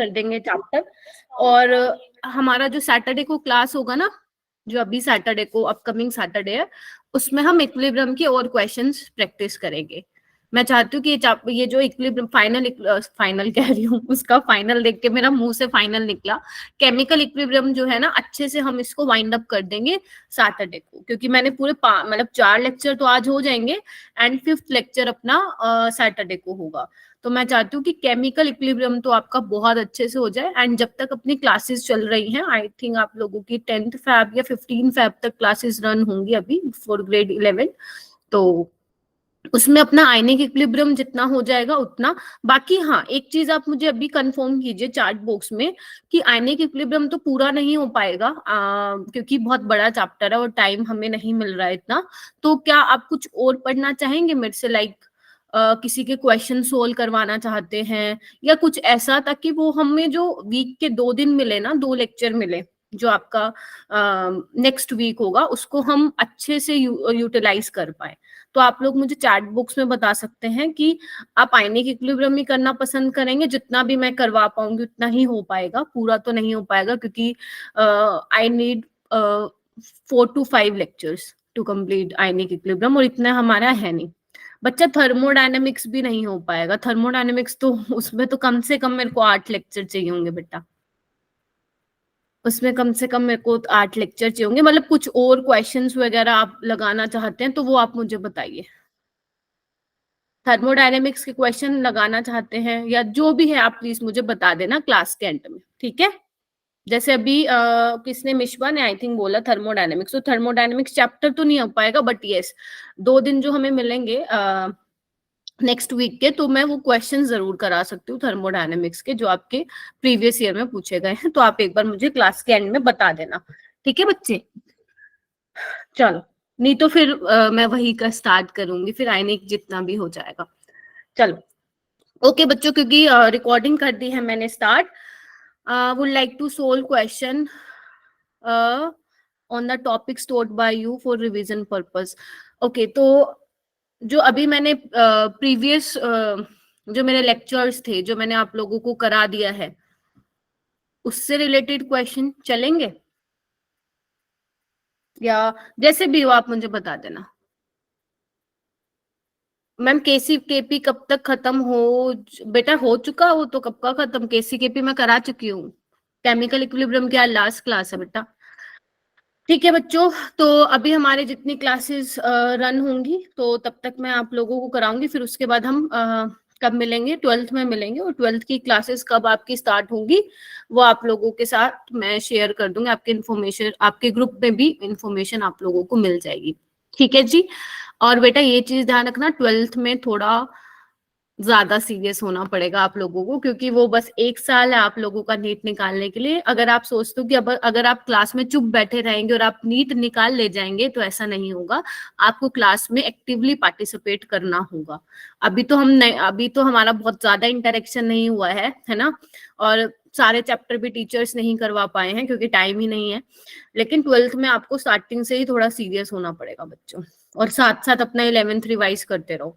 कर देंगे चैप्टर। और हमारा जो सैटरडे को क्लास होगा ना, जो अभी सैटरडे को अपकमिंग सैटरडे है, उसमें हम इक्विलिब्रियम के और क्वेश्चंस प्रैक्टिस करेंगे। मैं चाहती हूँ कि ये जो इक्विलिब्रियम फाइनल कह रही हूँ, उसका फाइनल देख के मेरा मुंह से फाइनल निकला। केमिकल इक्विलिब्रियम जो है ना, अच्छे से हम इसको वाइंड अप कर देंगे सैटरडे को, क्योंकि मैंने पूरे मतलब 4 लेक्चर तो आज हो जाएंगे एंड 5th लेक्चर अपना सैटरडे को होगा। तो मैं चाहती हूँ कि केमिकल इक्विलिब्रियम तो आपका बहुत अच्छे से हो जाए। एंड जब तक अपनी क्लासेस चल रही हैं, आई थिंक आप लोगों की 10th Feb या 15 Feb तक क्लासेस रन होंगी अभी फॉर ग्रेड 11, तो उसमें अपना आयनिक इक्विलिब्रियम जितना हो जाएगा उतना। बाकी हाँ, एक चीज आप मुझे अभी कंफर्म कीजिए चार्ट बॉक्स में कि आयनिक इक्विलिब्रियम तो पूरा नहीं हो पाएगा, क्योंकि बहुत बड़ा चैप्टर है और टाइम हमें नहीं मिल रहा है इतना। तो क्या आप कुछ और पढ़ना चाहेंगे मेरे से, लाइक किसी के क्वेश्चन सोल्व करवाना चाहते हैं या कुछ ऐसा, ताकि वो हमें जो वीक के 2 दिन मिले ना, 2 लेक्चर मिले जो आपका नेक्स्ट वीक होगा, उसको हम अच्छे से यूटिलाइज कर पाए। तो आप लोग मुझे चैट बॉक्स में बता सकते हैं कि आप आयनिक इक्विलिब्रियम ही करना पसंद करेंगे। जितना भी मैं करवा पाऊंगी उतना ही हो पाएगा, पूरा तो नहीं हो पाएगा, क्योंकि I need 4 to 5 lectures to complete ionic equilibrium, और इतना हमारा है नहीं। बच्चा थर्मोडायनेमिक्स भी नहीं हो पाएगा। थर्मोडायनेमिक्स तो उसमें तो कम से कम मेरे को 8 लेक्चर चाहिए होंगे बेटा, उसमें कम से कम मेरे को 8 लेक्चर चाहिए होंगे। मतलब कुछ और क्वेश्चंस वगैरह आप लगाना चाहते हैं तो वो आप मुझे बताइए। थर्मोडायनेमिक्स के क्वेश्चन लगाना चाहते हैं या जो भी है, आप प्लीज मुझे बता देना क्लास के एंड में, ठीक है। जैसे अभी किसने, मिशबा ने आई थिंक बोला थर्मोडायनेमिक्स, तो थर्मोडायनेमिक्स चैप्टर तो नहीं हो पाएगा, बट यस 2 दिन जो हमें मिलेंगे नेक्स्ट वीक के, तो मैं वो क्वेश्चन जरूर करा सकती हूँ थर्मोडायनेमिक्स के, जो आपके प्रीवियस ईयर में पूछे गए हैं। तो आप एक बार मुझे क्लास के एंड में बता देना, ठीक है बच्चे। चलो, नहीं तो फिर मैं वही का स्टार्ट करूंगी, फिर आइनिक जितना भी हो जाएगा। चलो ओके बच्चों, क्योंकि रिकॉर्डिंग कर दी है मैंने start. Would like to solve question on the topic stored by you for revision purpose. Okay, तो जो अभी मैंने प्रीवियस जो मेरे लेक्चर्स थे, जो मैंने आप लोगों को करा दिया है, उससे रिलेटेड क्वेश्चन चलेंगे या जैसे भी हो आप मुझे बता देना। मैम केपी कब तक खत्म हो बेटा, हो चुका हो तो कब का खत्म। केपी मैं करा चुकी हूँ। केमिकल इक्विलिब्रियम की आज लास्ट क्लास है बेटा, ठीक है बच्चों। तो अभी हमारे जितनी क्लासेस रन होंगी तो तब तक मैं आप लोगों को कराऊंगी, फिर उसके बाद हम कब मिलेंगे, 12th में मिलेंगे, और 12th की क्लासेस कब आपकी स्टार्ट होंगी वो आप लोगों के साथ मैं शेयर कर दूंगी। आपके इन्फॉर्मेशन, आपके ग्रुप में भी इंफॉर्मेशन आप लोगों को मिल जाएगी, ठीक है जी। और बेटा ये चीज ध्यान रखना, 12th में थोड़ा ज्यादा सीरियस होना पड़ेगा आप लोगों को, क्योंकि वो बस 1 साल है आप लोगों का नीट निकालने के लिए। अगर आप सोचते हो कि अब अगर आप क्लास में चुप बैठे रहेंगे और आप नीट निकाल ले जाएंगे, तो ऐसा नहीं होगा। आपको क्लास में एक्टिवली पार्टिसिपेट करना होगा। अभी तो हमारा बहुत ज्यादा इंटरेक्शन नहीं हुआ है ना, और सारे चैप्टर भी टीचर्स नहीं करवा पाए हैं क्योंकि टाइम ही नहीं है। लेकिन 12th में आपको स्टार्टिंग से ही थोड़ा सीरियस होना पड़ेगा बच्चों, और साथ साथ अपना 11th रिवाइज करते रहो,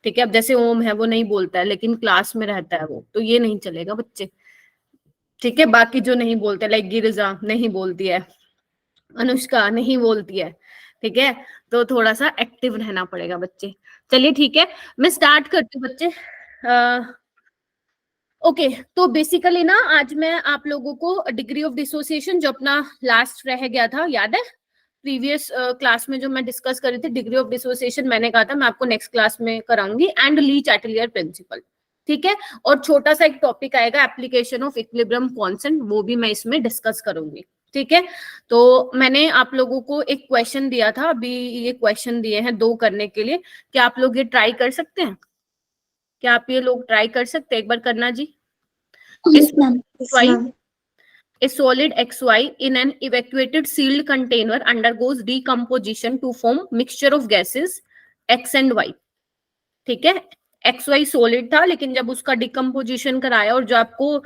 ठीक है। अब जैसे ओम है, वो नहीं बोलता है लेकिन क्लास में रहता है वो, तो ये नहीं चलेगा बच्चे, ठीक है। बाकी जो नहीं बोलते, लाइक गिरिजा नहीं बोलती है, अनुष्का नहीं बोलती है, ठीक है। तो थोड़ा सा एक्टिव रहना पड़ेगा बच्चे। चलिए ठीक है, मैं स्टार्ट करती हूँ बच्चे। ओके, तो बेसिकली ना आज मैं आप लोगों को डिग्री ऑफ डिसोसिएशन, जो अपना लास्ट रह गया था, याद है प्रीवियस क्लास में जो मैं डिस्कस कर रही थी, डिग्री ऑफ डिसोसिएशन मैंने कहा था मैं आपको नेक्स्ट क्लास में कराऊंगी, एंड ली चैटलियर प्रिंसिपल, ठीक है। और छोटा सा एक टॉपिक आएगा एप्लीकेशन ऑफ इक्विलिब्रियम कांस्टेंट, वो भी मैं इसमें डिस्कस करूंगी, ठीक है। तो मैंने आप लोगों को एक क्वेश्चन दिया था, अभी ये क्वेश्चन दिए हैं 2 करने के लिए। क्या आप लोग ये ट्राई कर सकते हैं? क्या आप ये लोग ट्राई कर सकते हैं? एक बार करना जी। A solid XY in an evacuated sealed container undergoes decomposition to form mixture of gases X and Y, ठीक है। XY solid था, लेकिन जब उसका डिकम्पोजिशन कराया और जो आपको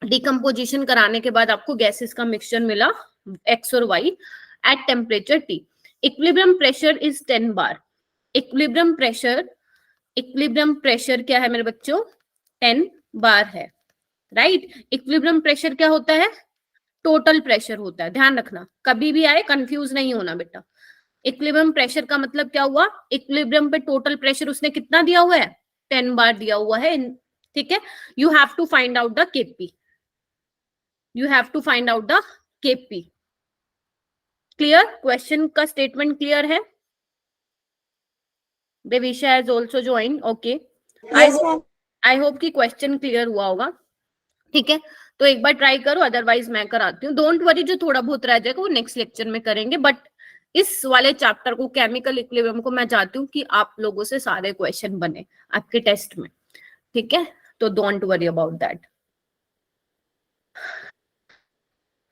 डिकम्पोजिशन कराने के बाद आपको गैसेस का मिक्सचर मिला X और Y at temperature T। Equilibrium pressure is 10 bar. Equilibrium pressure क्या है मेरे बच्चों? 10 बार है, राइट। इक्विलिब्रियम प्रेशर क्या होता है? टोटल प्रेशर होता है, ध्यान रखना, कभी भी आए कंफ्यूज नहीं होना बेटा। इक्विलिब्रियम प्रेशर का मतलब क्या हुआ? इक्विलिब्रियम पे टोटल प्रेशर उसने कितना दिया हुआ है? 10 बार दिया हुआ है, ठीक है। You have to find out the KP, you have to find out the KP. Clear? Question का स्टेटमेंट क्लियर है? Devisha has also join, okay. I hope कि क्वेश्चन क्लियर हुआ होगा, ठीक है। तो एक बार ट्राई करो, अदरवाइज मैं कराती हूँ। डोंट वरी, जो थोड़ा बहुत रह जाएगा वो नेक्स्ट लेक्चर में करेंगे, बट इस वाले चैप्टर को, केमिकल इक्विलिब्रियम को, मैं चाहती हूँ कि आप लोगों से सारे क्वेश्चन बने आपके टेस्ट में, ठीक है। तो डोंट वरी अबाउट दैट,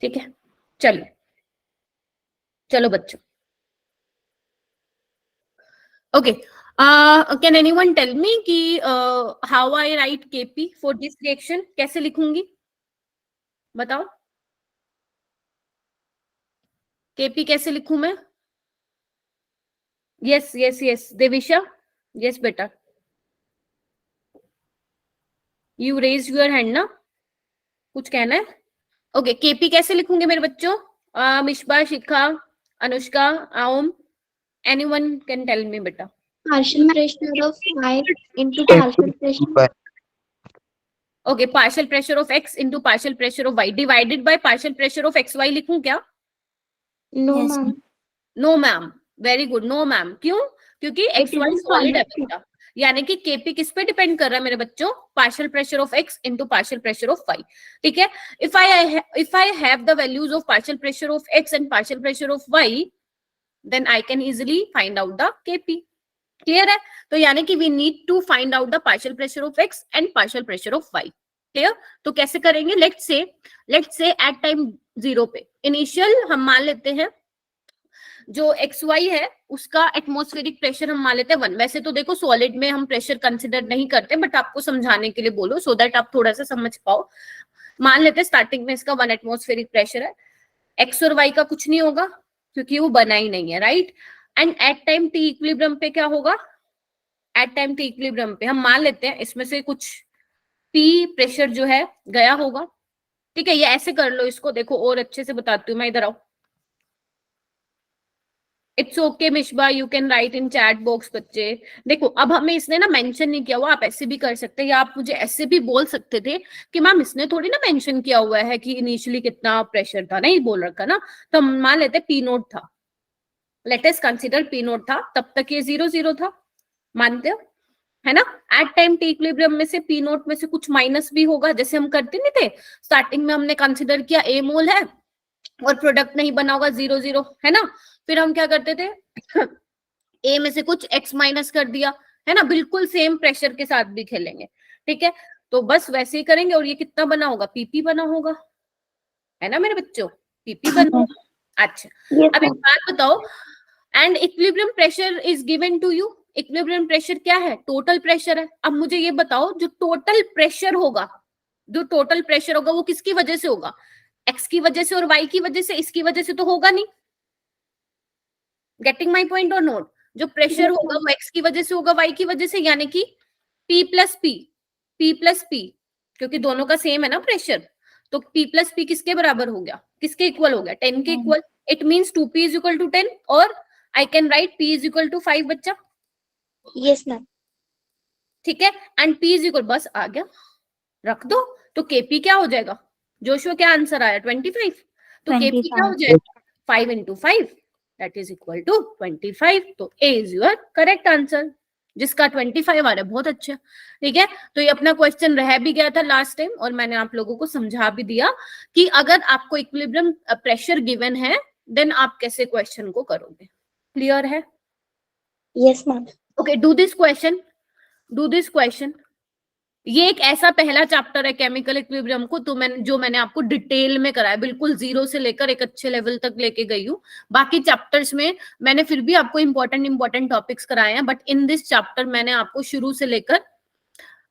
ठीक है। चलो चलो बच्चों, okay. Can anyone tell me कि how I write Kp for this reaction? कैसे लिखूंगी बताओ? केपी कैसे लिखूं मैं? Yes yes yes Devisha, yes बेटा, यू रेज यूर हैंड ना, कुछ कहना है? ओके, केपी कैसे लिखूंगे मेरे बच्चों? Mishba, Shikha, Anushka, Aum, anyone can tell me बेटा? Partial pressure of y into partial pressure. Okay, partial pressure of x into partial pressure of y divided by partial pressure of xy लिखूं क्या? No, ma'am. No ma'am, very good, no ma'am. क्यों? क्योंकि It X Y isn't solid है conductive. बेटा, यानी कि KP किस पे डिपेंड कर रहा है मेरे बच्चों? Partial pressure of X into partial pressure of Y, ठीक है। If I have the values of partial pressure of X and partial pressure of Y, then I can easily find out the KP. Clear है? तो यानी कि we need to find out the partial pressure of X and partial pressure of Y. Clear? तो कैसे करेंगे? Let's say at time 0 पे initial हम मान लेते हैं जो एक्स वाई है उसका एटमॉस्फेरिक प्रेशर हम मान लेते हैं 1। वैसे तो देखो सॉलिड में हम प्रेशर कंसिडर नहीं करते, बट आपको समझाने के लिए बोलो सो दैट आप थोड़ा सा समझ पाओ। मान लेते हैं स्टार्टिंग में इसका 1 एटमॉस्फेरिक प्रेशर है, एक्स और वाई का कुछ नहीं होगा क्योंकि वो बना ही नहीं है, right. And at time t equilibrium पे क्या होगा? एट टाइम टी इक्विलिब्रियम पे हम मान लेते हैं इसमें से कुछ पी प्रेशर जो है गया होगा, ठीक है। ये ऐसे कर लो इसको, देखो और अच्छे से बताती हूँ मैं, इधर आओ। It's okay Mishba, you can write in chat box बच्चे। देखो अब हमें इसने ना मेंशन नहीं किया हुआ, आप ऐसे भी कर सकते हैं, या आप मुझे ऐसे भी बोल सकते थे कि मैम इसने थोड़ी ना मेंशन किया हुआ है कि इनिशियली कितना प्रेशर था, नहीं बोल रखा ना। तो हम मान लेते पी नोट था, let us consider P note था, तब तक ये 0 0 था, मानते हो है ना। एट टाइम टी इक्विलिब्रियम में से पी नोट में से कुछ माइनस भी होगा, जैसे हम करते नहीं थे स्टार्टिंग में, हमने कंसिडर किया ए मोल है और प्रोडक्ट नहीं बना होगा 0 0, है ना। फिर हम क्या करते थे ए में से कुछ x माइनस कर दिया, है ना। बिल्कुल सेम प्रेशर के साथ भी खेलेंगे, ठीक है। तो बस वैसे ही करेंगे, और ये कितना बना होगा? पीपी बना होगा, है ना मेरे बच्चों, पीपी बना होगा। अच्छा, अब एक बात बताओ, and equilibrium pressure is given to you. Equilibrium pressure क्या है? टोटल प्रेशर है। अब मुझे ये बताओ, जो टोटल प्रेशर होगा, जो टोटल प्रेशर होगा वो किसकी वजह से होगा? एक्स की वजह से और वाई की वजह से, इसकी वजह से तो होगा नहीं। गेटिंग माई पॉइंट और नोट? जो प्रेशर होगा वो एक्स की वजह से होगा, वाई की वजह से, यानी कि P प्लस P, क्योंकि दोनों का सेम है ना प्रेशर, तो P प्लस P किसके बराबर हो गया? किसके इक्वल हो गया? 10 के equal. It means 2P is equal to 10, और I can write P is equal to 5 बच्चा। Yes, ma'am. ठीक है, एंड P इज इक्वल, बस आ गया, रख दो। तो KP क्या हो जाएगा? जोशुआ क्या आंसर आया? 25। तो KP क्या हो जाएगा? 5 into 5 that is equal to 25। तो A is your correct answer, जिसका 25 आ रहा है। बहुत अच्छा, ठीक है। तो ये अपना क्वेश्चन रह भी गया था लास्ट टाइम, और मैंने आप लोगों को समझा भी दिया कि अगर आपको इक्विलिब्रियम प्रेशर गिवन है देन आप कैसे क्वेश्चन को करोगे। क्लियर है? Yes, ma'am. Okay, do this question. ये एक ऐसा पहला चैप्टर है केमिकल इक्विलिब्रियम को, तो मैंने आपको डिटेल में कराया, बिल्कुल 0 से लेकर एक अच्छे लेवल तक लेके गई हूँ। बाकी चैप्टर्स में मैंने फिर भी आपको इंपॉर्टेंट टॉपिक्स कराए हैं, बट इन दिस चैप्टर मैंने आपको शुरू से लेकर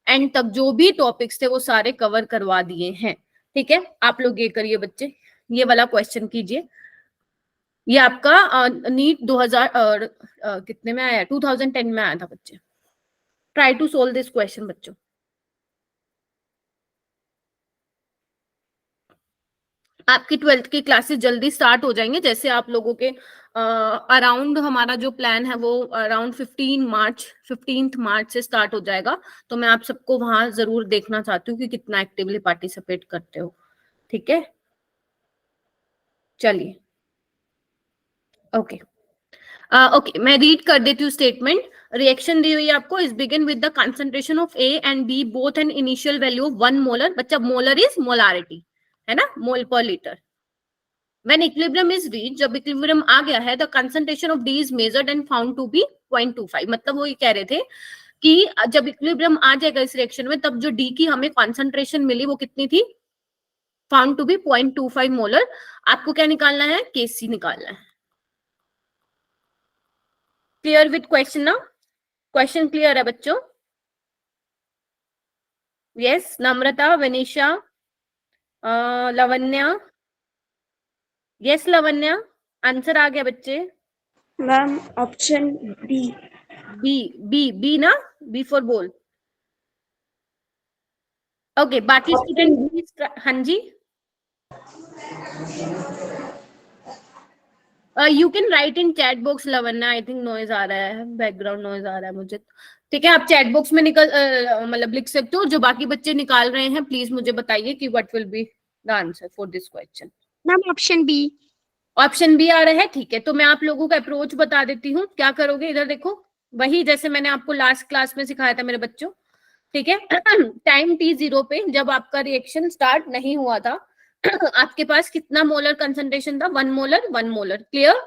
एंड तक जो भी टॉपिक्स थे वो सारे कवर करवा दिए हैं, ठीक है। आप लोग ये करिए बच्चे, ये वाला क्वेश्चन कीजिए। ये आपका नीट 2000 कितने में आया? 2010 में आया था बच्चे। Try to solve this question बच्चों। आपकी 12th की क्लासेस जल्दी स्टार्ट हो जाएंगे, जैसे आप लोगों के अराउंड हमारा जो प्लान है वो अराउंड 15 मार्च से स्टार्ट हो जाएगा। तो मैं आप सबको वहां जरूर देखना चाहती हूँ कि कितना एक्टिवली पार्टिसिपेट करते हो। ठीक है, चलिए ओके। ओके, मैं रीड कर देती हूँ स्टेटमेंट। रिएक्शन दी हुई है आपको, is begin with the concentration of A and B both an initial value of 1 molar. बच्चा मोलर इज मोलारिटी, है ना, mole per litre. When equilibrium is reached, जब equilibrium आ गया है, the concentration of D is measured and found to be 0.25। मतलब वो ये कह रहे थे कि जब equilibrium आ जाएगा इस रिएक्शन में, तब जो D की हमें concentration मिली वो कितनी थी, found to be 0.25 मोलर। आपको क्या निकालना है, Kc निकालना है। क्लियर विथ क्वेश्चन ना? क्वेश्चन क्लियर है बच्चों? Yes, Namrata, Vanisha, Lavanya, yes Lavanya, answer आ गया बच्चे? Ma'am option B. B, B, B ना, बी फॉर बोल। ओके, बाकी स्टूडेंट, हाँ जी, you can write in chat box Lavanya. I think noise आ रहा है, बैकग्राउंड नॉइज आ रहा है मुझे। ठीक है, आप चैट बॉक्स में निकल मतलब लिख सकते हो। जो बाकी बच्चे निकाल रहे हैं प्लीज मुझे बताइए कि what will be the answer for this question. Ma'am option B. Option B आ रहा है, ठीक है। तो मैं आप लोगों का अप्रोच बता देती हूँ। क्या करोगे, इधर देखो, वही जैसे मैंने आपको लास्ट क्लास में सिखाया था मेरे बच्चों। ठीक है, टाइम t0 पे जब आपका रिएक्शन स्टार्ट नहीं हुआ था, आपके पास कितना मोलर कंसंट्रेशन था, 1 मोलर, 1 मोलर। क्लियर?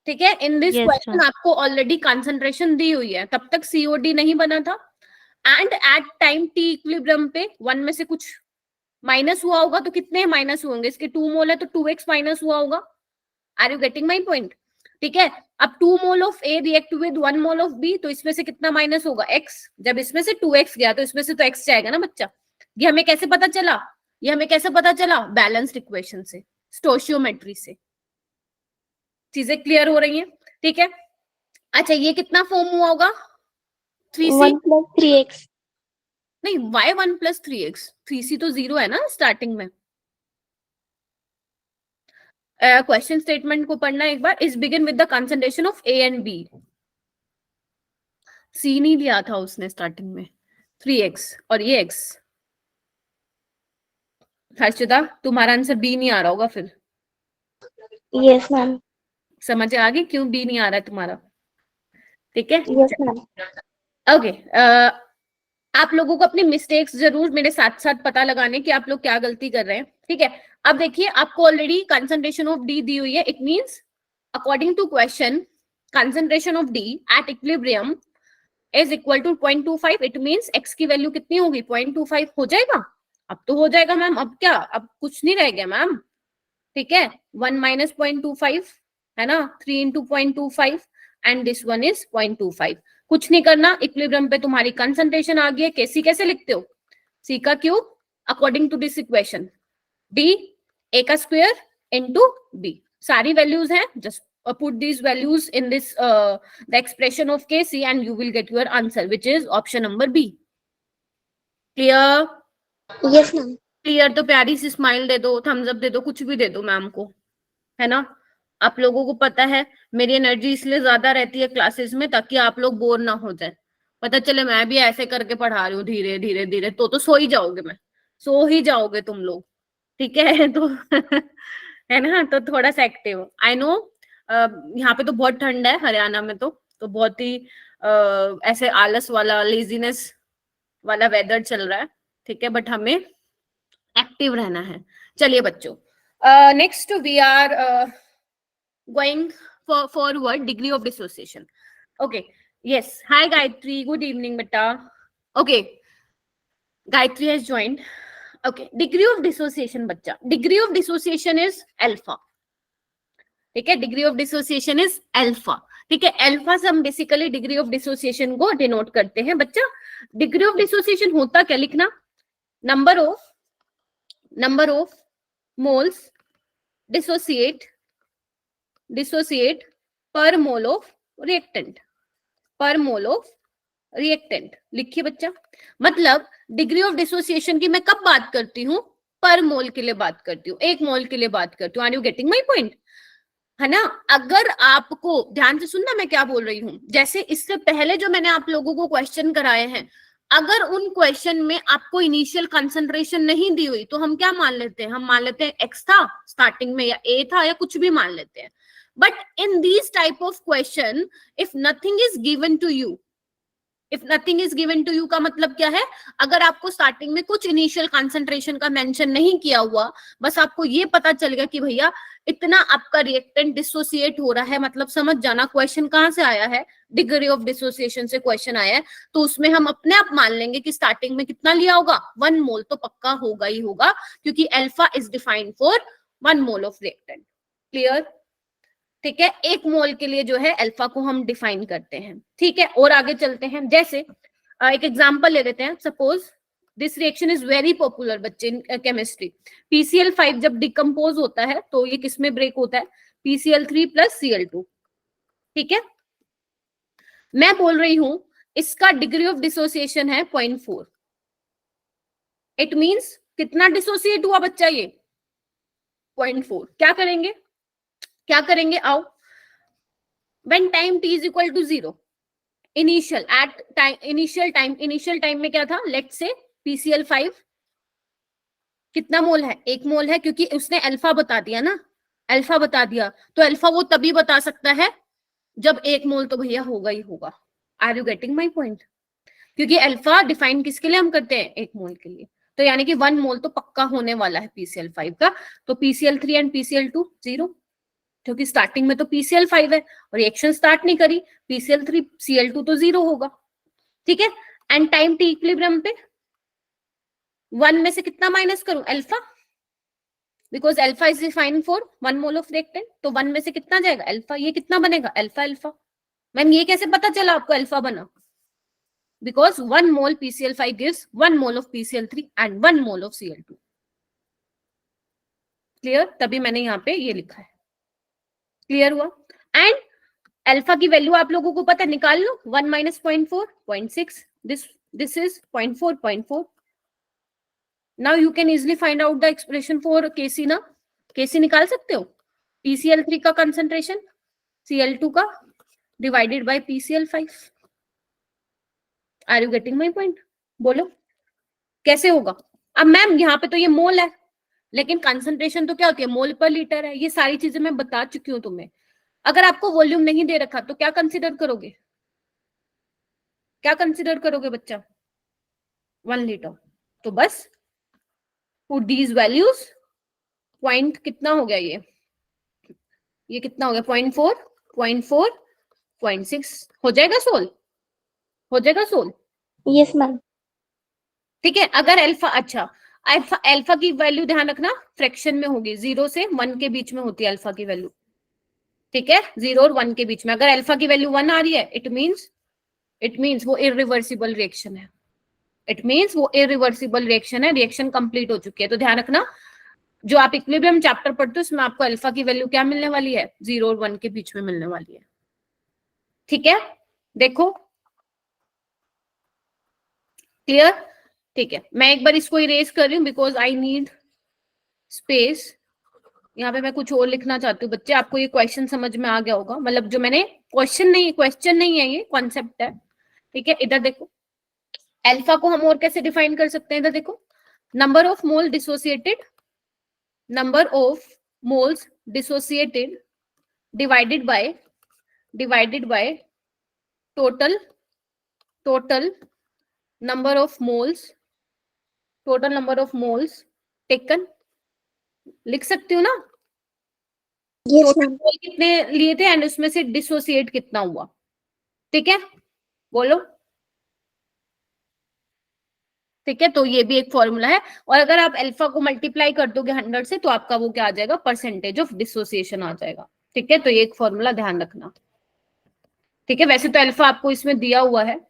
ठीक है, इन दिस क्वेश्चन आपको ऑलरेडी कंसंट्रेशन दी हुई है, तब तक सीओडी नहीं बना था। And at time t equilibrium पे 1 में से कुछ माइनस हुआ होगा, तो कितने माइनस होंगे, इसके 2 मोल है तो 2x माइनस हुआ होगा। Are you getting my point? ठीक है, अब 2 mole of A react with 1 mole of B, तो इसमें से कितना माइनस होगा, x। जब इसमें से 2x गया तो इसमें से तो x जाएगा ना बच्चा। ये हमें कैसे पता चला, ये हमें कैसे पता चला, बैलेंस्ड इक्वेशन से, स्टोशियोमेट्री से। चीजें क्लियर हो रही हैं? ठीक है, अच्छा ये कितना फॉर्म हुआ होगा, 3c 1 + 3x। नहीं, y 1 + 3x, 3c तो 0 है ना स्टार्टिंग में। क्वेश्चन स्टेटमेंट को पढ़ना एक बार। Is begin with the concentration of A and B. C नहीं लिया था उसने स्टार्टिंग में, 3x और ये x। हर्षिता, तुम्हारा आंसर बी नहीं आ रहा होगा फिर। Yes ma'am. समझ आ गई क्यों बी नहीं आ रहा है तुम्हारा? ठीक है, यस मैम। ओके। आप लोगों को अपनी मिस्टेक्स जरूर मेरे साथ साथ पता लगाने कि आप लोग क्या गलती कर रहे हैं। ठीक है, अब देखिए आपको ऑलरेडी कंसंट्रेशन ऑफ डी दी हुई है। It means according to question concentration of D at equilibrium is equal to 0.25। It means x की वैल्यू कितनी होगी, 0.25 हो जाएगा। अब तो हो जाएगा मैम, अब क्या, अब कुछ नहीं रह गया मैम। ठीक है, 1 माइनस 0.25 है ना, 3 into 0.25 and this one is 0.25। कुछ नहीं करना, इक्विलिब्रियम पे तुम्हारी कंसंट्रेशन आ गई है। केसी कैसे लिखते हो, सी का cube according to this equation, D A का स्क्वायर इनटू बी। सारी वैल्यूज हैं, just put these values in this the expression of kc and you will get your answer which is option number b. clear? Yes ma'am. Clear तो प्यारी सी smile दे दो, Thums up दे दो, कुछ भी दे दो ma'am को, है ना। आप लोगों को पता है मेरी एनर्जी इसलिए ज्यादा रहती है क्लासेस में ताकि आप लोग बोर ना हो जाए। पता चले मैं भी ऐसे करके पढ़ा रही हूँ धीरे धीरे धीरे, तो सो ही जाओगे, मैं सो ही जाओगे तुम लोग। ठीक है, तो है ना, तो थोड़ा सा एक्टिव। आई नो यहाँ पे तो बहुत ठंड है हरियाणा में, तो बहुत ही ऐसे आलस वाला, लेजीनेस वाला वेदर चल रहा है। ठीक है, बट हमें एक्टिव रहना है। चलिए बच्चों, next we are going forward, degree of dissociation. Okay, yes, hi Gayatri, good evening बेटा। Okay, Gayatri has joined. Okay, degree of dissociation बच्चा, degree of dissociation is alpha. ठीक है, degree of dissociation is alpha. ठीक है, अल्फा से हम basically degree of dissociation को denote करते हैं। बच्चा डिग्री ऑफ डिसोसिएशन होता क्या, लिखना, नंबर ऑफ मोल्स डिसोसिएट पर मोल ऑफ रिएक्टेंट, पर मोल ऑफ रिएक्टेंट। लिखिए बच्चा, मतलब डिग्री ऑफ डिसोसिएशन की मैं कब बात करती हूँ, पर मोल के लिए बात करती हूँ, 1 मोल के लिए बात करती हूँ। Are you getting my point? है ना? अगर आपको ध्यान से सुनना मैं क्या बोल रही हूँ, जैसे इससे पहले जो मैंने आप लोगों को क्वेश्चन कराए हैं, अगर उन क्वेश्चन में आपको इनिशियल कंसंट्रेशन नहीं दी हुई तो हम क्या मान लेते हैं? हम मान लेते हैं एक्स था स्टार्टिंग में, या ए था, या कुछ भी मान लेते हैं। But in these type of question, if nothing is given to you, if nothing is given to you का मतलब क्या है? अगर आपको स्टार्टिंग में कुछ इनिशियल कंसंट्रेशन का मेंशन नहीं किया हुआ, बस आपको ये पता चल गया कि भैया इतना आपका रिएक्टेंट डिसोसिएट हो रहा है, मतलब समझ जाना क्वेश्चन कहां से आया है, डिग्री ऑफ डिसोसिएशन से क्वेश्चन आया है, तो उसमें हम अपने आप मान लेंगे कि स्टार्टिंग में कितना लिया होगा, 1 मोल तो पक्का होगा ही होगा, क्योंकि alpha is defined for 1 mole of reactant. Clear? ठीक है, 1 मोल के लिए जो है अल्फा को हम डिफाइन करते हैं। ठीक है, और आगे चलते हैं। जैसे एक एग्जांपल ले लेते हैं। Suppose this reaction is very popular बच्चे इन केमिस्ट्री। PCl5 जब डिकम्पोज होता है तो ये किसमें ब्रेक होता है? PCl3 plus Cl2। ठीक है, मैं बोल रही हूं इसका डिग्री ऑफ डिसोसिएशन है 0.4। इट मींस कितना डिसोसिएट हुआ बच्चा? ये 0.4। क्या करेंगे, क्या करेंगे? आओ, when time t is equal to 0, initial at time, initial time में क्या था? लेट से PCl5 कितना मोल है? 1 मोल है, क्योंकि उसने अल्फा बता दिया ना, अल्फा बता दिया, तो अल्फा वो तभी बता सकता है जब 1 मोल तो भैया होगा ही होगा। Are you getting my point? क्योंकि अल्फा डिफाइन किसके लिए हम करते हैं? 1 मोल के लिए, तो यानी कि 1 मोल तो पक्का होने वाला है PCl5 का। तो PCl3 एंड PCl2 0, क्योंकि स्टार्टिंग में तो PCl5 है और रिएक्शन स्टार्ट नहीं करी, PCl3 Cl2 तो 0 होगा। ठीक है, एंड टाइम टी इक्विलिब्रियम पे 1 में से कितना माइनस करूं? Alpha, because alpha is defined for 1 mole of reactant, तो 1 में से कितना जाएगा? अल्फा। ये कितना बनेगा? Alpha alpha. मैम ये कैसे पता चला आपको अल्फा बना? Because 1 mole PCl5 gives 1 mole of PCl3 and 1 mole of Cl2। Clear? तभी मैंने यहाँ पे ये लिखा है। क्लियर हुआ? एंड अल्फा की वैल्यू आप लोगों को पता है, निकाल लो। 1 minus 0.4 0.6, this is 0.4 Now you can easily find out the expression for Kc ना, Kc निकाल सकते हो। PCl3 का कंसंट्रेशन Cl2 का divided by PCl5। Are you getting my point? बोलो कैसे होगा? अब मैम यहाँ पे तो ये मोल है, लेकिन कंसंट्रेशन तो क्या होती है? मोल पर लीटर है। ये सारी चीजें मैं बता चुकी हूँ तुम्हें। अगर आपको वॉल्यूम नहीं दे रखा तो क्या कंसिडर करोगे? क्या कंसिडर करोगे बच्चा? 1 लीटर। तो बस पुट दीज वैल्यूज, पॉइंट कितना हो गया? ये कितना हो गया? 0.4 0.4 0.6 हो जाएगा सोल, हो जाएगा सोल। Yes, ma'am. ठीक है, अगर अल्फा, अच्छा अल्फा की वैल्यू ध्यान रखना फ्रैक्शन में होगी, 0 से 1 के बीच में होती है अल्फा की वैल्यू। ठीक है, 0 और 1 के बीच में। अगर अल्फा की वैल्यू 1 आ रही है, इट मींस वो इरिवर्सिबल रिएक्शन है। इट मींस वो इरिवर्सिबल रिएक्शन है, रिएक्शन कंप्लीट हो चुकी है। तो ध्यान रखना, जो आप इक्विलिब्रियम चैप्टर पढ़ते हो उसमें आपको अल्फा की वैल्यू क्या मिलने वाली है? 0 और 1 के बीच में मिलने वाली है। ठीक है, देखो क्लियर? ठीक है, मैं एक बार इसको इरेज कर रही हूँ बिकॉज आई नीड स्पेस। यहाँ पे मैं कुछ और लिखना चाहती हूँ बच्चे। आपको ये क्वेश्चन समझ में आ गया होगा, मतलब जो मैंने क्वेश्चन नहीं है, ये कॉन्सेप्ट है। ठीक है, इधर देखो, अल्फा को हम और कैसे डिफाइन कर सकते हैं? इधर देखो, number of mole dissociated, number of moles dissociated divided by total number of moles, total number of moles taken. लिख सकती हूँ ना? Yes, total ma'am. मोल कितने लिए थे एंड उसमें से डिसोसिएट कितना हुआ। ठीक है, बोलो। ठीक है, तो ये भी एक फॉर्मूला है। और अगर आप अल्फा को मल्टीप्लाई कर दोगे 100 से तो आपका वो क्या आ जाएगा? परसेंटेज ऑफ डिसोसिएशन आ जाएगा। ठीक है, तो ये एक फॉर्मूला ध्यान रखना। ठीक है, वैसे तो अल्फा आपको इसमें दिया हुआ है,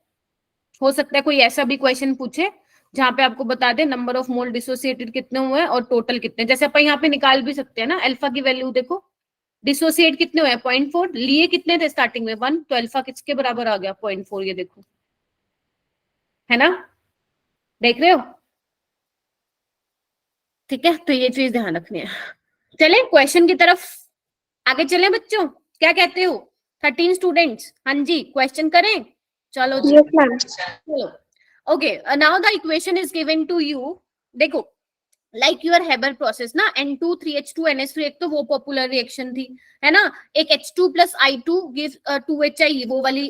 हो सकता है कोई ऐसा भी क्वेश्चन पूछे जहां पे आपको बता दे नंबर ऑफ मोल डिसोसिएटेड कितने हुए हैं और टोटल कितने। जैसे अपन यहाँ पे निकाल भी सकते हैं ना, अल्फा की वैल्यू देखो, डिसोसिएट कितने हुए? 0.4, लिए कितने थे स्टार्टिंग में? 1, तो अल्फा किसके बराबर आ गया? 0.4। ये देखो, है ना? देख रहे हो? ठीक है, तो ये चीज ध्यान रखनी है। चले क्वेश्चन की तरफ आगे चले बच्चों, क्या कहते हो? 13 स्टूडेंट्स, हाँ जी क्वेश्चन करें, चलो जी। Yes, ma'am. चलो okay, now the equation is given to you. देखो लाइक योर हेबर प्रोसेस ना, N2 3H2 NH3, एक तो वो पॉपुलर रिएक्शन थी, है ना। एक H2 plus I2 give 2HI, वो वाली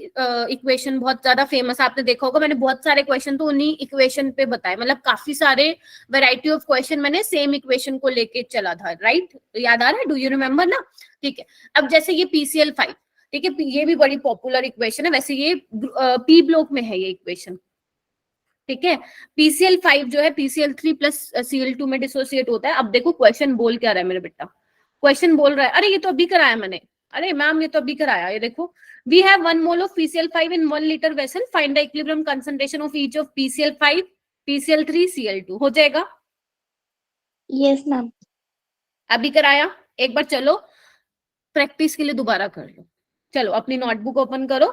इक्वेशन बहुत ज्यादा फेमस, आपने देखा होगा। मैंने बहुत सारे क्वेश्चन तो उन्हीं इक्वेशन पे बताए, मतलब काफी सारे वैरायटी ऑफ क्वेश्चन मैंने सेम इक्वेशन को लेके चला था, राइट? याद आ रहा है? डू यू रिमेम्बर ना? ठीक है, अब जैसे ये PCl5, ठीक है, ये भी बड़ी पॉपुलर इक्वेशन है, वैसे ये पी ब्लॉक में है ये इक्वेशन, ठीक है। PCl5 जो है PCl3 प्लस Cl2 में डिसोसिएट होता है। अब देखो क्वेश्चन बोल क्या रहा है मेरे बेटा, क्वेश्चन बोल रहा है, अरे ये तो अभी कराया मैंने, अरे मैम ये तो अभी कराया, ये देखो, we have 1 mole of PCl5 in 1 litre vessel, find the equilibrium concentration of each of PCl5 PCl3 Cl2। हो जाएगा? Yes, ma'am. अभी कराया, एक बार चलो प्रैक्टिस के लिए दोबारा कर लो। चलो अपनी नोटबुक ओपन करो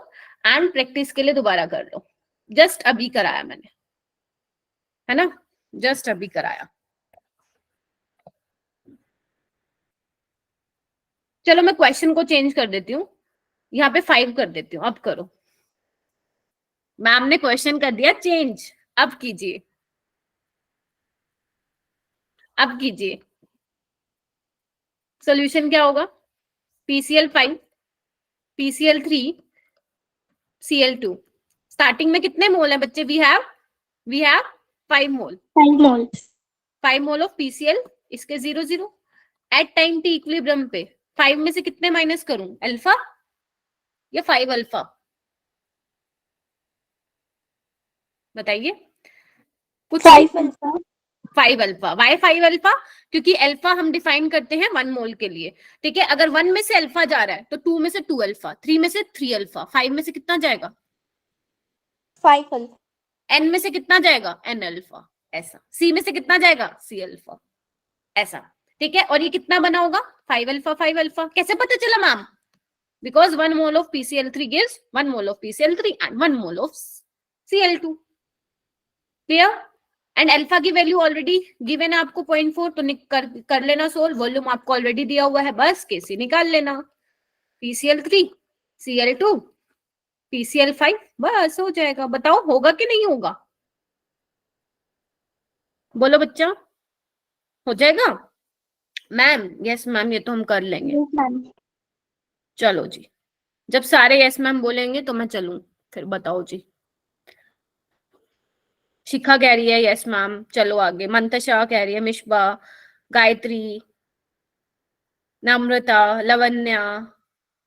एंड प्रैक्टिस के लिए दोबारा कर लो। जस्ट अभी कराया मैंने, है ना, जस्ट अभी कराया। चलो मैं क्वेश्चन को चेंज कर देती हूँ, यहाँ पे 5 कर देती हूँ, अब करो। मैम ने क्वेश्चन कर दिया चेंज, अब कीजिए, अब कीजिए। सोल्यूशन क्या होगा? PCl5 PCl3 Cl2। स्टार्टिंग में कितने मोल है बच्चे? We have 5 mole, 5 moles. 5 mole of PCl, इसके 0 0। एट टाइम टी इक्विलिब्रियम पे 5 में से कितने माइनस करूं? अल्फा या 5 अल्फा? बताइए कुछ। 5 alpha. 5 अल्फा। Why 5 alpha? क्योंकि अल्फा हम डिफाइन करते हैं 1 मोल के लिए, ठीक है। अगर 1 में से अल्फा जा रहा है तो 2 में से 2 अल्फा, 3 में से 3 अल्फा, 5 में से कितना जाएगा? 5 alpha. n में से कितना जाएगा? n अल्फा, ऐसा। c में से कितना जाएगा? c अल्फा, ऐसा, ठीक है। और ये कितना बना होगा? 5 अल्फा 5 अल्फा। कैसे पता चला ma'am? Because 1 mole of PCl3 gives 1 mole of PCl3 and 1 mole of Cl2। Clear? And alpha की वैल्यू ऑलरेडी गिवन है आपको 0.4, तो कर लेना सोल्व। वॉल्यूम आपको ऑलरेडी दिया हुआ है, बस केसी निकाल लेना। PCl3 Cl2 PCl5, बस हो जाएगा। बताओ होगा कि नहीं होगा? बोलो बच्चा, हो जाएगा? मैम यस मैम, ये तो हम कर लेंगे। Yes, ma'am. चलो जी, जब सारे यस मैम बोलेंगे तो मैं चलूं, फिर बताओ जी। शिखा कह रही है यस मैम, चलो आगे। मंतशा कह रही है, मिशबा, गायत्री, नम्रता, लवन्या,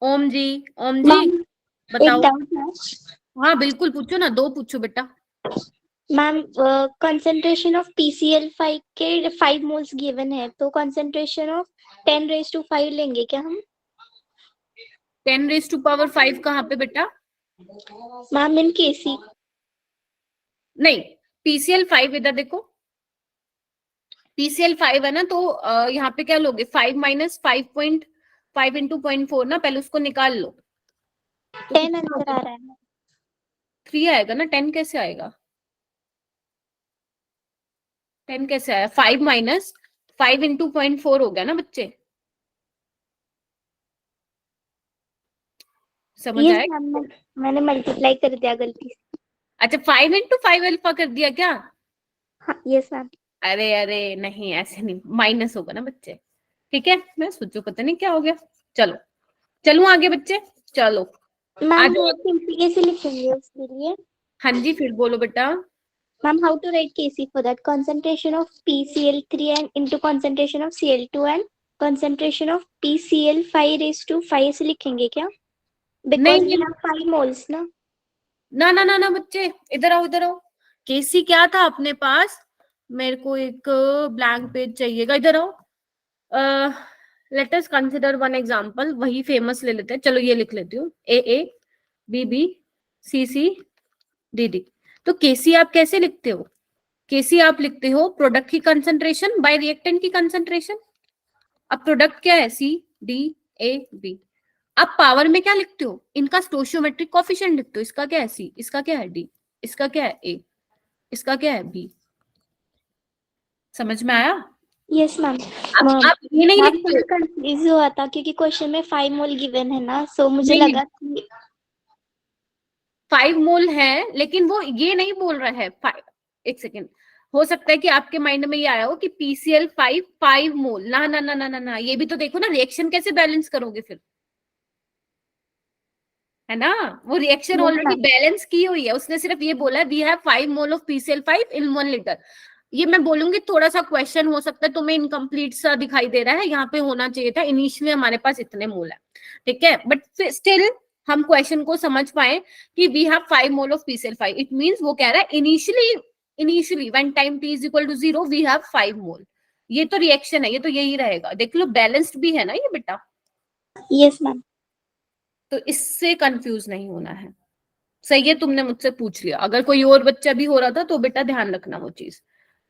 ओम जी। ओम जी Ma'am, एक बताओ। doubt है. हाँ बिल्कुल पूछो ना, 2 पूछो बेटा। मैम, concentration of PCl5 के 5 moles given है, तो concentration of 10⁵ लेंगे क्या हम? 10⁵ कहाँ पे बेटा? मैम इन Kc. नहीं, PCl5 इधर देखो, PCl5 है ना, तो यहाँ पे क्या लोगे? 5 माइनस 5.5 इंटू 0.4 ना, पहले उसको निकाल लो। तो 10 कितना अंदर आ रहा है. 3 आएगा ना, 10 कैसे आएगा? 10 कैसे आया? 5 माइनस 5 इंटू 0.4 हो गया ना बच्चे, समझ यस आए? मैम, मैंने मल्टीप्लाई कर दिया गलती से. अच्छा 5 इंटू 5 अल्फा कर दिया क्या? हाँ यस मैम. अरे अरे नहीं, ऐसे नहीं, माइनस होगा ना बच्चे, ठीक है। मैं सोचू पता नहीं क्या हो गया। चलो चलो आगे बच्चे, चलो मैम आज। वो Kc कैसे लिखेंगे उसके लिए? हाँ जी फिर बोलो बेटा। Ma'am, how to write Kc for that? Concentration of PCl3 and into concentration of Cl2 and concentration of PCl5⁵ ऐसे लिखेंगे क्या? नहीं Because we नहीं, have 5 moles ना. ना ना ना ना बच्चे, इधर आओ इधर आओ। केसी क्या था अपने पास? मेरे को एक ब्लैंक पेज चाहिएगा, इधर आओ। Let us consider one example, वही फेमस ले लेते हैं। चलो ये लिख लेती हूँ, A B B C C D D. तो केसी आप कैसे लिखते हो? केसी आप लिखते हो प्रोडक्ट की कंसंट्रेशन बाय रिएक्टेंट की कंसंट्रेशन। अब प्रोडक्ट क्या है? C D A B. आप पावर में क्या लिखते हो? इनका स्टोशियोमेट्रिक कोफिशिएंट लिखते हो। इसका क्या है? सी, इसका क्या है? डी, इसका क्या है? ए, इसका क्या है? बी। समझ में आया? Yes ma'am. आप ये नहीं मैम लिखते मुझे हो। कंफ्यूज हुआ था क्योंकि क्वेश्चन में 5 मोल गिवन है ना, सो मुझे नहीं, लगा कि 5 मोल है, लेकिन वो ये नहीं बोल रहा है एक सेकेंड, हो सकता है कि आपके माइंड में ये आया हो कि PCl 5 मोल, ना ना ना ना ना ना, ये भी तो देखो ना, रिएक्शन कैसे बैलेंस करोगे फिर, है ना। वो reaction yes already ma'am. Balance की हुई है, उसने सिर्फ ये बोला है we have 5 mole of PCl 5 in 1 litre. ये मैं बोलूंगी थोड़ा सा क्वेश्चन हो सकता है तुम्हें इनकम्प्लीट सा दिखाई दे रहा है, यहाँ पे होना चाहिए था इनिशियली हमारे पास इतने मोल है, ठीक है, बट स्टिल हम क्वेश्चन को समझ पाए कि we have 5 mole of PCl 5, it means वो कह रहा है initially when time t is equal to 0 we have 5 mole. ये तो रिएक्शन है, ये तो यही रहेगा, देख लो बैलेंस्ड भी है ना ये बेटा, यस मैम। तो इससे कंफ्यूज नहीं होना है। सही है, तुमने मुझसे पूछ लिया, अगर कोई और बच्चा भी हो रहा था तो बेटा ध्यान रखना वो चीज,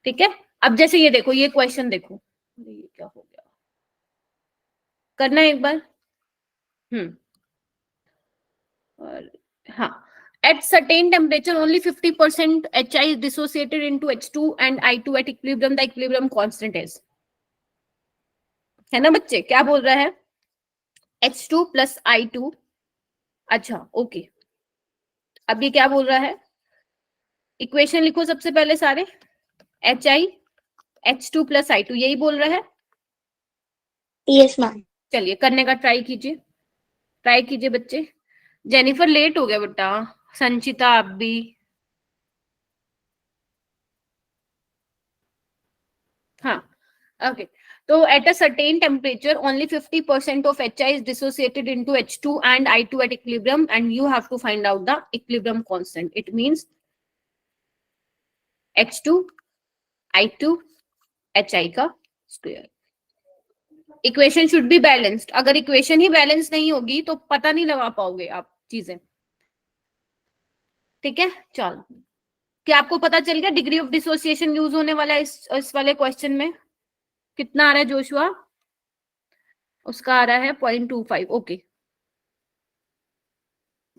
ठीक है। अब जैसे ये देखो, ये क्वेश्चन देखो, अरे ये क्या हो गया, करना है एक बार। हम्म और हाँ, at certain temperature only 50% HI is dissociated into H2 and I2 at equilibrium, the equilibrium constant is, है ना बच्चे, क्या बोल रहा है, H2 plus I2, अच्छा ओके, अब ये क्या बोल रहा है, इक्वेशन लिखो सबसे पहले सारे, HI H2 plus I2 यही बोल रहा है। Yes ma'am. चलिए करने का ट्राई कीजिए बच्चे। जेनिफर लेट हो गया बेटा, संचिता आप भी, हाँ ओके। तो at a certain temperature only 50% of HI is dissociated into H2 and I2 at equilibrium and you have to find out the equilibrium constant. It means H2 I2 HI का square. Equation should be balanced, अगर equation ही balance नहीं होगी तो पता नहीं लगा पाओगे आप चीजें, ठीक है। चलो, क्या आपको पता चल गया डिग्री ऑफ डिसोसिएशन यूज होने वाला है इस वाले क्वेश्चन में, कितना आ रहा है जोशुआ, उसका आ रहा है 0.25, ओके।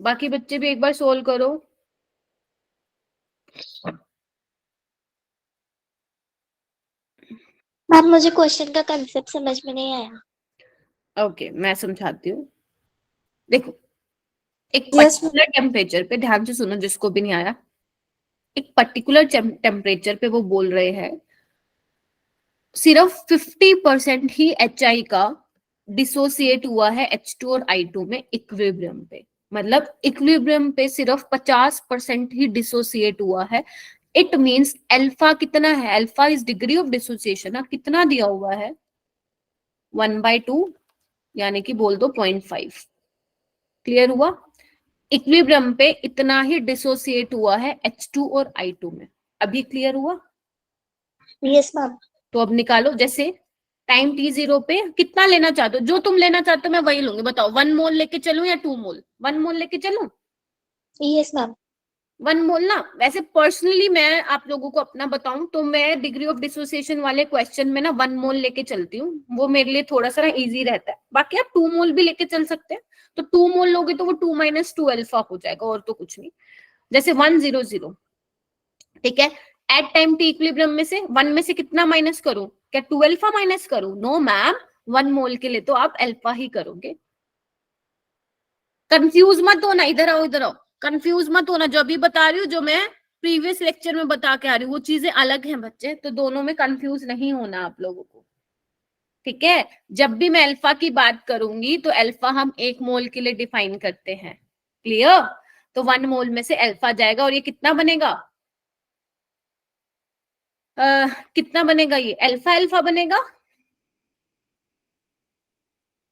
बाकी बच्चे भी एक बार सोल्व करो। मैम मुझे क्वेश्चन का कंसेप्ट समझ में नहीं आया। ओके मैं समझाती हूँ, देखो एक यस मैम। पर्टिकुलर टेम्परेचर पे, ध्यान से सुनो जिसको भी नहीं आया, एक पर्टिकुलर टेम्परेचर पे वो बोल रहे हैं सिर्फ 50% ही HI का डिसोसिएट हुआ है H2 और I2 में इक्विलिब्रियम पे, मतलब इक्विलिब्रियम पे सिर्फ 50% ही डिसोसिएट हुआ है। इट मींस अल्फा कितना है, alpha is degree of dissociation ना, कितना दिया हुआ है 1/2, यानी कि बोल दो 0.5। क्लियर हुआ, इक्विलिब्रियम पे इतना ही डिसोसिएट हुआ है H2 और I2 में, अभी क्लियर हुआ। Yes ma'am. तो अब निकालो, जैसे टाइम t0 पे कितना लेना चाहते हो, जो तुम लेना चाहते हो मैं वही लूंगी, बताओ 1 मोल लेके चलूं या 2 मोल, 1 मोल लेके चलूं, यस मैम। 1 मोल ना। वैसे पर्सनली मैं आप लोगों को अपना बताऊं तो मैं डिग्री ऑफ डिसोसिएशन वाले क्वेश्चन में ना 1 मोल लेके चलती हूँ, वो मेरे लिए थोड़ा सा इजी रहता है, बाकी आप 2 मोल भी लेके चल सकते हैं। तो 2 मोल लोगे तो वो 2 - 2 अल्फा हो जाएगा, और तो कुछ नहीं, जैसे 100, ठीक है। एट टाइम टी इक्विलिब्रियम में से 1 में से कितना माइनस करूं, क्या 2 अल्फा माइनस करूं, नो मैम, 1 मोल के लिए तो आप अल्फा ही करोगे। कंफ्यूज मत होना, इधर आओ इधर आओ, कंफ्यूज मत होना, जो अभी बता रही हूँ, जो मैं प्रीवियस लेक्चर में बता के आ रही हूँ, वो चीजें अलग हैं बच्चे, तो दोनों में कंफ्यूज नहीं होना आप लोगों को, ठीक है। जब भी मैं अल्फा की बात करूंगी तो अल्फा हम 1 मोल के लिए डिफाइन करते हैं, क्लियर। तो 1 मोल में से अल्फा जाएगा और ये कितना बनेगा, कितना बनेगा, ये अल्फा अल्फा बनेगा,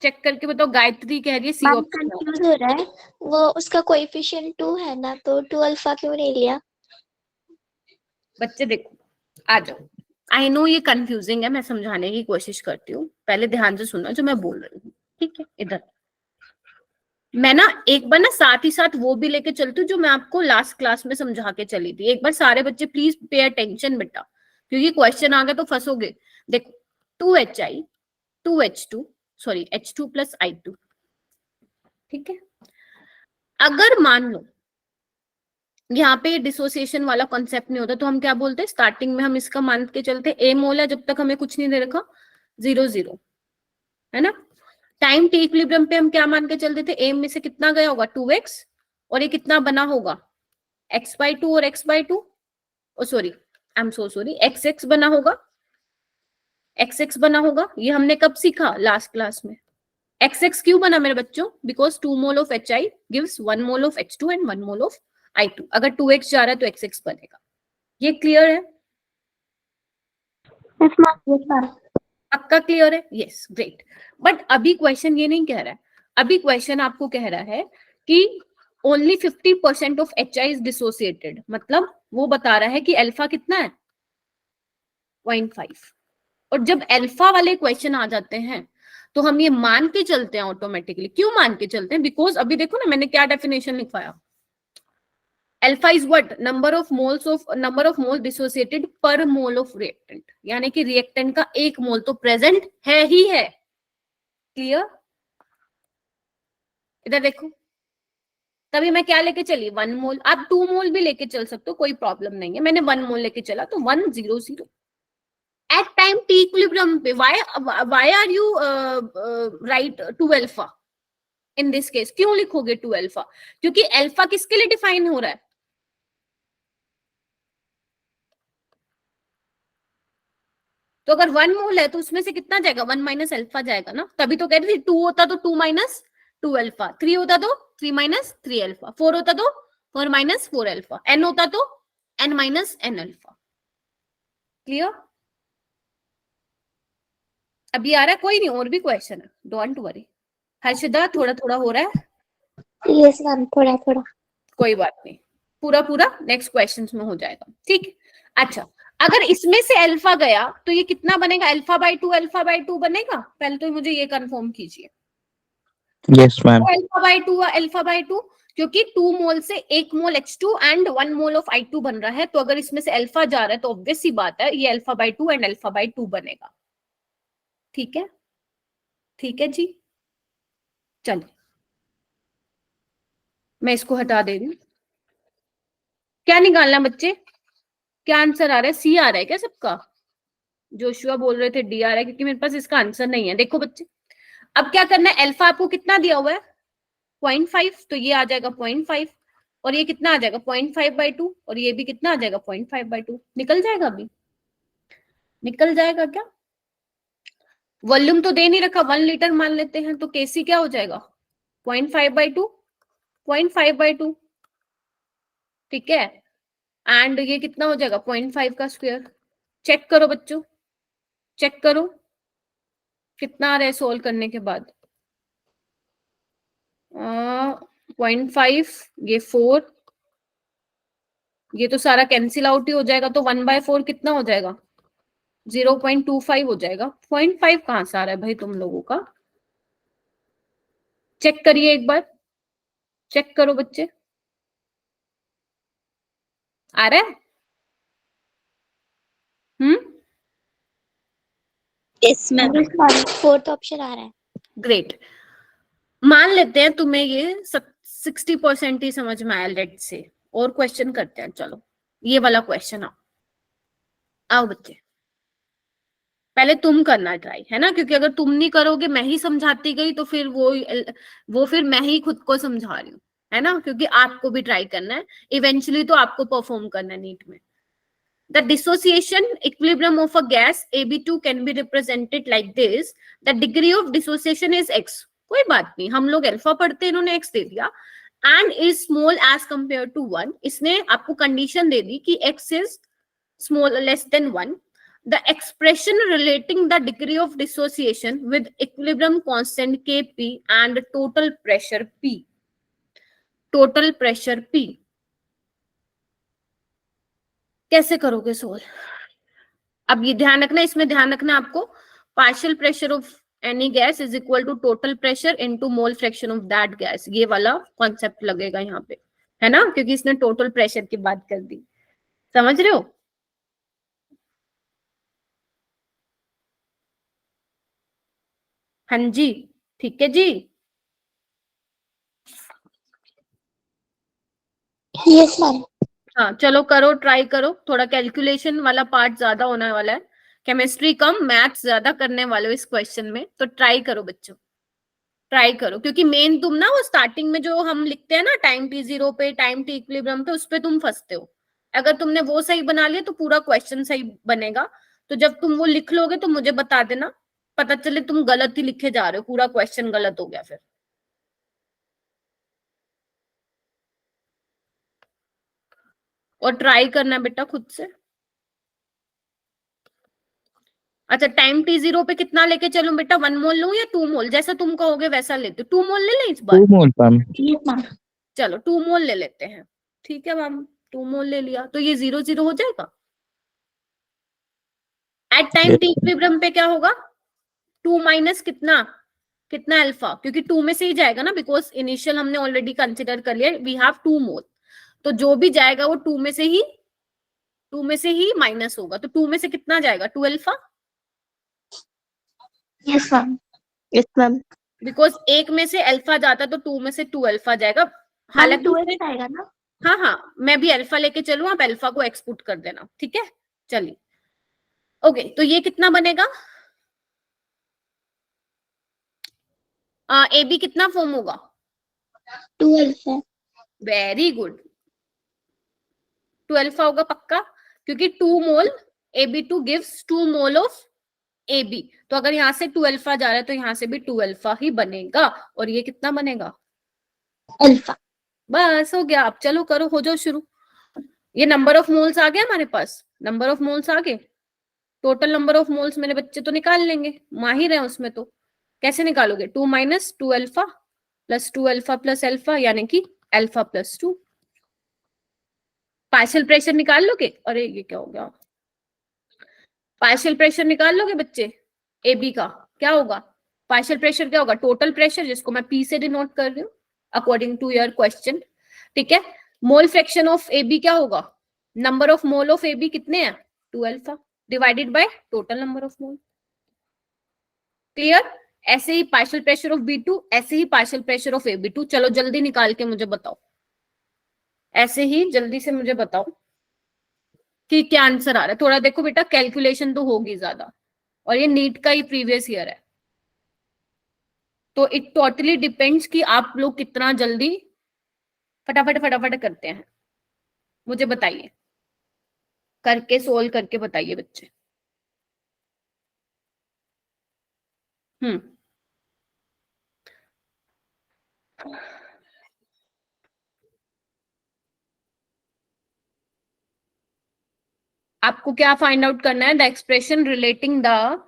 चेक करके बताओ, गायत्री कह रही है सी मैम ऑप्शन है। कंफ्यूज हो रहा है, वो उसका कोएफिशिएंट 2 है ना, तो 2 अल्फा क्यों नहीं लिया। बच्चे देखो, आ जाओ, आई नो ये कंफ्यूजिंग है, मैं समझाने की कोशिश करती हूँ, पहले ध्यान से सुनना जो मैं बोल रही हूँ, ठीक है। इधर मैं ना एक बार ना साथ ही साथ वो भी लेके चलती हूँ जो मैं आपको लास्ट क्लास में समझा के चली थी, एक बार सारे बच्चे प्लीज पे अटेंशन बेटा, क्योंकि क्वेश्चन आ गया तो फंसोगे। देखो 2HI 2H2 sorry H2 + I2, ठीक है। अगर मान लो यहाँ पे डिसोसिएशन वाला कॉन्सेप्ट नहीं होता, तो हम क्या बोलते हैं, स्टार्टिंग में हम इसका मान के चलते ए मोल है, जब तक हमें कुछ नहीं दे रखा 0 0, है ना। टाइम टी इक्विलिब्रियम पे हम क्या मान के चलते थे, ए में से कितना गया होगा 2x, और ये कितना बना होगा x/2 और x/2, oh sorry I am so sorry, x बना होगा, x बना होगा। ये हमने कब सीखा, लास्ट क्लास में। XX क्यों बना मेरे बच्चों, because 2 mole of HI gives 1 mole of H2 and 1 mole of I2। अगर 2x जा रहा है तो XX बनेगा। ये क्लियर है? पक्का क्लियर है? Yes, great. बट अभी क्वेश्चन ये नहीं कह रहा है, अभी क्वेश्चन आपको कह रहा है कि only 50% of HI is dissociated, मतलब वो बता रहा है कि अल्फा कितना है 0.5। और जब अल्फा वाले क्वेश्चन आ जाते हैं तो हम ये मान के चलते हैं ऑटोमेटिकली। क्यों मान के चलते हैं, बिकॉज अभी देखो ना मैंने क्या डेफिनेशन लिखवाया, alpha is what, number of mole dissociated पर मोल ऑफ रिएक्टेंट, यानी कि रिएक्टेंट का एक मोल तो प्रेजेंट है ही है। क्लियर? इधर देखो, तभी मैं क्या लेके चली 1 मोल, आप 2 मोल भी लेके चल सकते हो, कोई प्रॉब्लम नहीं है। मैंने 1 मोल लेके चला तो 1 0 0 at time t equilibrium पे। why are you write 2 alpha in this case? क्यों लिखोगे 2 alpha? क्योंकि अल्फा किसके लिए डिफाइन हो रहा है, तो अगर 1 मोल है तो उसमें से कितना जाएगा, 1 माइनस अल्फा जाएगा ना। तभी तो कह रही थी 2 होता तो 2 माइनस 2 अल्फा, 3 होता तो 3 माइनस 3 अल्फा, 4 होता तो 4 माइनस 4 अल्फा, n होता तो n minus n alpha. Clear? अभी आ रहा है? कोई नहीं, और भी क्वेश्चन है, डोंट वरी। हर्षदा थोड़ा थोड़ा हो रहा है? यस मैम, थोड़ा थोड़ा। कोई बात नहीं, पूरा पूरा नेक्स्ट क्वेश्चंस में हो जाएगा, ठीक। अच्छा, अगर इसमें से अल्फा गया तो ये कितना बनेगा, अल्फा/2 बनेगा? पहले तो मुझे ये कंफर्म कीजिए। Yes ma'am. अल्फा/2 क्योंकि 2 मोल से 1 मोल H2 and 1 mole of I2 बन रहा है, तो अगर इसमें से अल्फा जा रहा है तो ऑब्वियस सी बात है ये अल्फा/2 एंड अल्फा/2 बनेगा। ठीक है, ठीक है जी। चलिए मैं इसको हटा दे रही हूँ। क्या निकालना बच्चे, क्या आंसर आ रहा है, सी आ रहा है क्या सबका? जोशुआ बोल रहे थे डी आ रहा है, क्योंकि मेरे पास इसका आंसर नहीं है। देखो बच्चे, अब क्या करना है, अल्फा आपको कितना दिया हुआ है 0.5, तो ये आ जाएगा 0.5, और ये कितना आ जाएगा 0.5/2, और ये भी कितना आ जाएगा 0.5/2। निकल जाएगा, अभी निकल जाएगा क्या? वॉल्यूम तो दे नहीं रखा, 1 लीटर मान लेते हैं, तो केसी क्या हो जाएगा 0.5/2, 0.5/2, ठीक है। एंड ये कितना हो जाएगा 0.5 का स्क्वायर। चेक करो बच्चों, चेक करो कितना आ रहा है सोल्व करने के बाद। 0.5, ये 4, ये तो सारा कैंसिल आउट ही हो जाएगा, तो 1/4 कितना हो जाएगा 0.25 हो जाएगा। 0.5 कहां से आ रहा है भाई तुम लोगों का? चेक करिए एक बार, चेक करो बच्चे, आ रहा है? यस मैम, फोर्थ ऑप्शन आ रहा है। ग्रेट। मान लेते हैं तुम्हें ये 60% ही समझ में आया, लेट से। और क्वेश्चन करते हैं, चलो ये वाला क्वेश्चन आओ, आओ बच्चे। पहले तुम करना ट्राई, है ना, क्योंकि अगर तुम नहीं करोगे, मैं ही समझाती गई तो फिर वो फिर मैं ही खुद को समझा रही हूँ, है ना, क्योंकि आपको भी ट्राई करना है, इवेंचुअली तो आपको परफॉर्म करना है नीट में। The dissociation equilibrium of a gas AB2 can be represented like this. The degree of dissociation is x. कोई बात नहीं, हम लोग अल्फा पढ़ते हैं, इन्होंने x दे दिया, and is small as compared to 1. इसने आपको कंडीशन दे दी कि x is small less than 1. The expression relating the degree of dissociation with equilibrium constant Kp and total pressure P. Total pressure P. कैसे करोगे solve? अब ये ध्यान रखना, इसमें ध्यान रखना आपको, partial pressure of any gas is equal to total pressure into mole fraction of that gas. ये वाला कॉन्सेप्ट लगेगा यहाँ पे, है ना, क्योंकि इसने टोटल प्रेशर की बात कर दी। समझ रहे हो? हाँ जी, ठीक है जी। Yes ma'am. हाँ चलो करो, ट्राई करो, थोड़ा कैलकुलेशन वाला पार्ट ज्यादा होने वाला है, केमिस्ट्री कम मैथ्स ज्यादा करने वाले हो इस क्वेश्चन में, तो ट्राई करो बच्चों, ट्राई करो, क्योंकि मेन तुम ना वो स्टार्टिंग में जो हम लिखते हैं ना टाइम टी जीरो पे, टाइम टी इक्विलिब्रियम पे, उस पे तुम फंसते हो। अगर तुमने वो सही बना लिया तो पूरा क्वेश्चन सही बनेगा। तो जब तुम वो लिख लोगे तो मुझे बता देना, पता चले तुम गलत ही लिखे जा रहे हो, पूरा क्वेश्चन गलत हो गया फिर। और ट्राई करना बेटा खुद से। अच्छा टाइम टी जीरो पे कितना लेके चलूं बेटा, 1 मोल लूं या 2 मोल, जैसा तुम कहोगे वैसा लेते, 2 मोल ले लें इस बार? 2 मोल मैम। Yes, ma'am. चलो 2 मोल ले लेते हैं, ठीक है मैम, 2 मोल ले लिया, तो ये 0 0 हो जाएगा। At time T Yes, equilibrium पे क्या होगा, 2 माइनस कितना, कितना अल्फा, क्योंकि 2 में से ही जाएगा ना, बिकॉज इनिशियल हमने ऑलरेडी कंसिडर कर लिया, वी हैव 2 मोल, तो जो भी जाएगा वो 2 में से ही, 2 में से ही माइनस होगा, तो 2 में से कितना जाएगा, 2 alpha, Yes, ma'am. Yes, ma'am. Because एक में से अल्फा जाता तो 2 में से 2 अल्फा जाएगा। मैम हालांकि 2x आएगा ना? हाँ हाँ, मैं भी अल्फा लेके चलूं, आप अल्फा को एक्सपुट कर देना, ठीक है, चलिए। ओके तो ये कितना बनेगा, ए बी कितना फॉर्म होगा, 2 अल्फा. वेरी गुड, 2 अल्फा होगा पक्का, क्योंकि 2 मोल AB2 gives 2 mole of AB, तो अगर यहाँ से 2 अल्फा जा रहा है तो यहाँ से भी 2 अल्फा ही बनेगा, और ये कितना बनेगा, अल्फा. बस हो गया। अब चलो करो, हो जाओ शुरू। ये नंबर ऑफ मोल्स आ गया हमारे पास, नंबर ऑफ मोल्स आ गए, टोटल नंबर ऑफ मोल्स मेरे बच्चे तो निकाल लेंगे, माहिर है उसमें, तो कैसे निकालोगे, 2 minus 2 alpha plus 2 alpha plus alpha, यानी कि अल्फा प्लस 2। पार्शियल प्रेशर निकाल लोगे, अरे ये क्या हो गया, पार्शियल प्रेशर निकाल लोगे बच्चे, ए बी का क्या होगा, पार्शियल प्रेशर क्या होगा, टोटल प्रेशर, जिसको मैं पी से डिनोट कर रही हूँ अकॉर्डिंग टू योर क्वेश्चन, ठीक है। Mole fraction of A B क्या होगा, number of mole of A B कितने हैं, 2 alpha divided by total number of mole, clear. ऐसे ही पार्शियल प्रेशर ऑफ B2, ऐसे ही पार्शियल प्रेशर ऑफ AB2, चलो जल्दी निकाल के मुझे बताओ, ऐसे ही जल्दी से मुझे बताओ कि क्या आंसर आ रहा है। थोड़ा देखो बेटा, कैलकुलेशन तो होगी ज्यादा, और ये नीट का ही प्रीवियस ईयर है, तो इट टोटली डिपेंड्स कि आप लोग कितना जल्दी फटाफट फटाफट करते हैं। मुझे बताइए, करके सोल्व करके बताइए बच्चे। हम्म, आपको क्या फाइंड आउट करना है, the expression relating the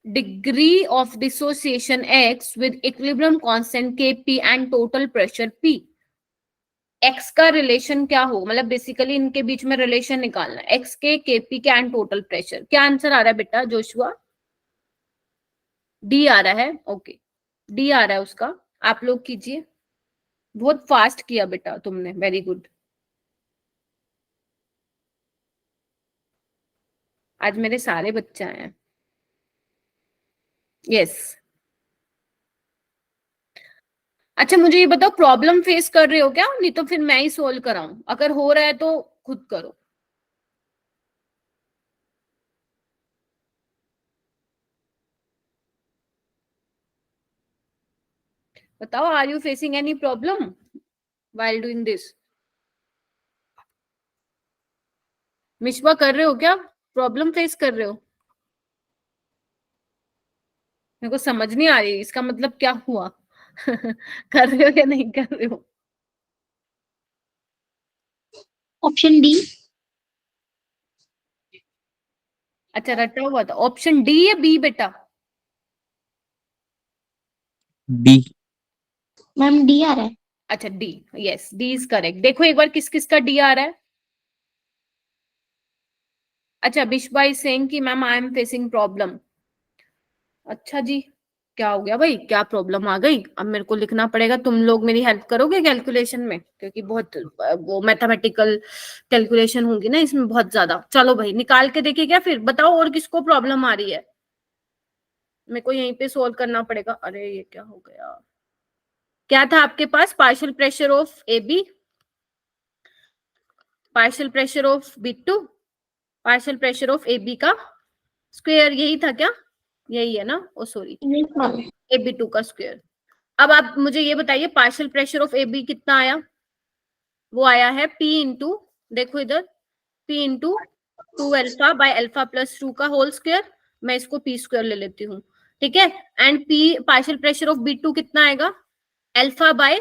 degree of dissociation x with equilibrium constant kp and total pressure p, x का रिलेशन क्या हो, मतलब बेसिकली इनके बीच में रिलेशन निकालना है, x के kp के एंड टोटल प्रेशर। क्या आंसर आ रहा है बेटा जोशुआ, डी आ रहा है, ओके डी आ रहा है उसका, आप लोग कीजिए, बहुत फास्ट किया बेटा तुमने, वेरी गुड, आज मेरे सारे बच्चे आए हैं, यस। अच्छा मुझे ये बताओ, प्रॉब्लम फेस कर रहे हो क्या, नहीं तो फिर मैं ही सोल्व कराऊं, अगर हो रहा है तो खुद करो। बताओ, are you facing any problem while doing this? मिशवा कर रहे हो क्या, प्रॉब्लम फेस कर रहे हो, मेरे को समझ नहीं आ रही इसका मतलब क्या हुआ कर रहे हो या नहीं कर रहे हो? Option D. अच्छा रटा हुआ था, ऑप्शन डी या बी बेटा, D. मैम डी आ रहा है. अच्छा D, yes D is correct. देखो एक बार किस किस का डी आ रहा है। अच्छा बिश्वा इज सेइंग कि ma'am I am facing problem, अच्छा जी, क्या हो गया भाई, क्या प्रॉब्लम आ गई, अब मेरे को लिखना पड़ेगा, तुम लोग मेरी हेल्प करोगे कैलकुलेशन में, क्योंकि बहुत वो मैथमेटिकल कैलकुलेशन होगी ना इसमें बहुत ज्यादा। चलो भाई निकाल के देखिए, क्या फिर बताओ और किसको प्रॉब्लम आ रही है, मेरे को यहीं पे सोल्व करना पड़ेगा। अरे ये क्या हो गया, क्या था आपके पास, partial pressure of A B, partial pressure of B2, partial pressure of AB का स्क्वायर, यही था क्या? यही है ना? ओ सॉरी, Yes, ma'am. AB2 का स्क्वायर। अब आप मुझे ये बताइए पार्शियल प्रेशर ऑफ AB कितना आया? वो आया है P इंटू, देखो इधर, P into 2 alpha by alpha plus 2 का होल स्क्वायर। मैं इसको P स्क्वायर ले लेती हूँ, ठीक है। And P partial pressure of B2 कितना आएगा? Alpha by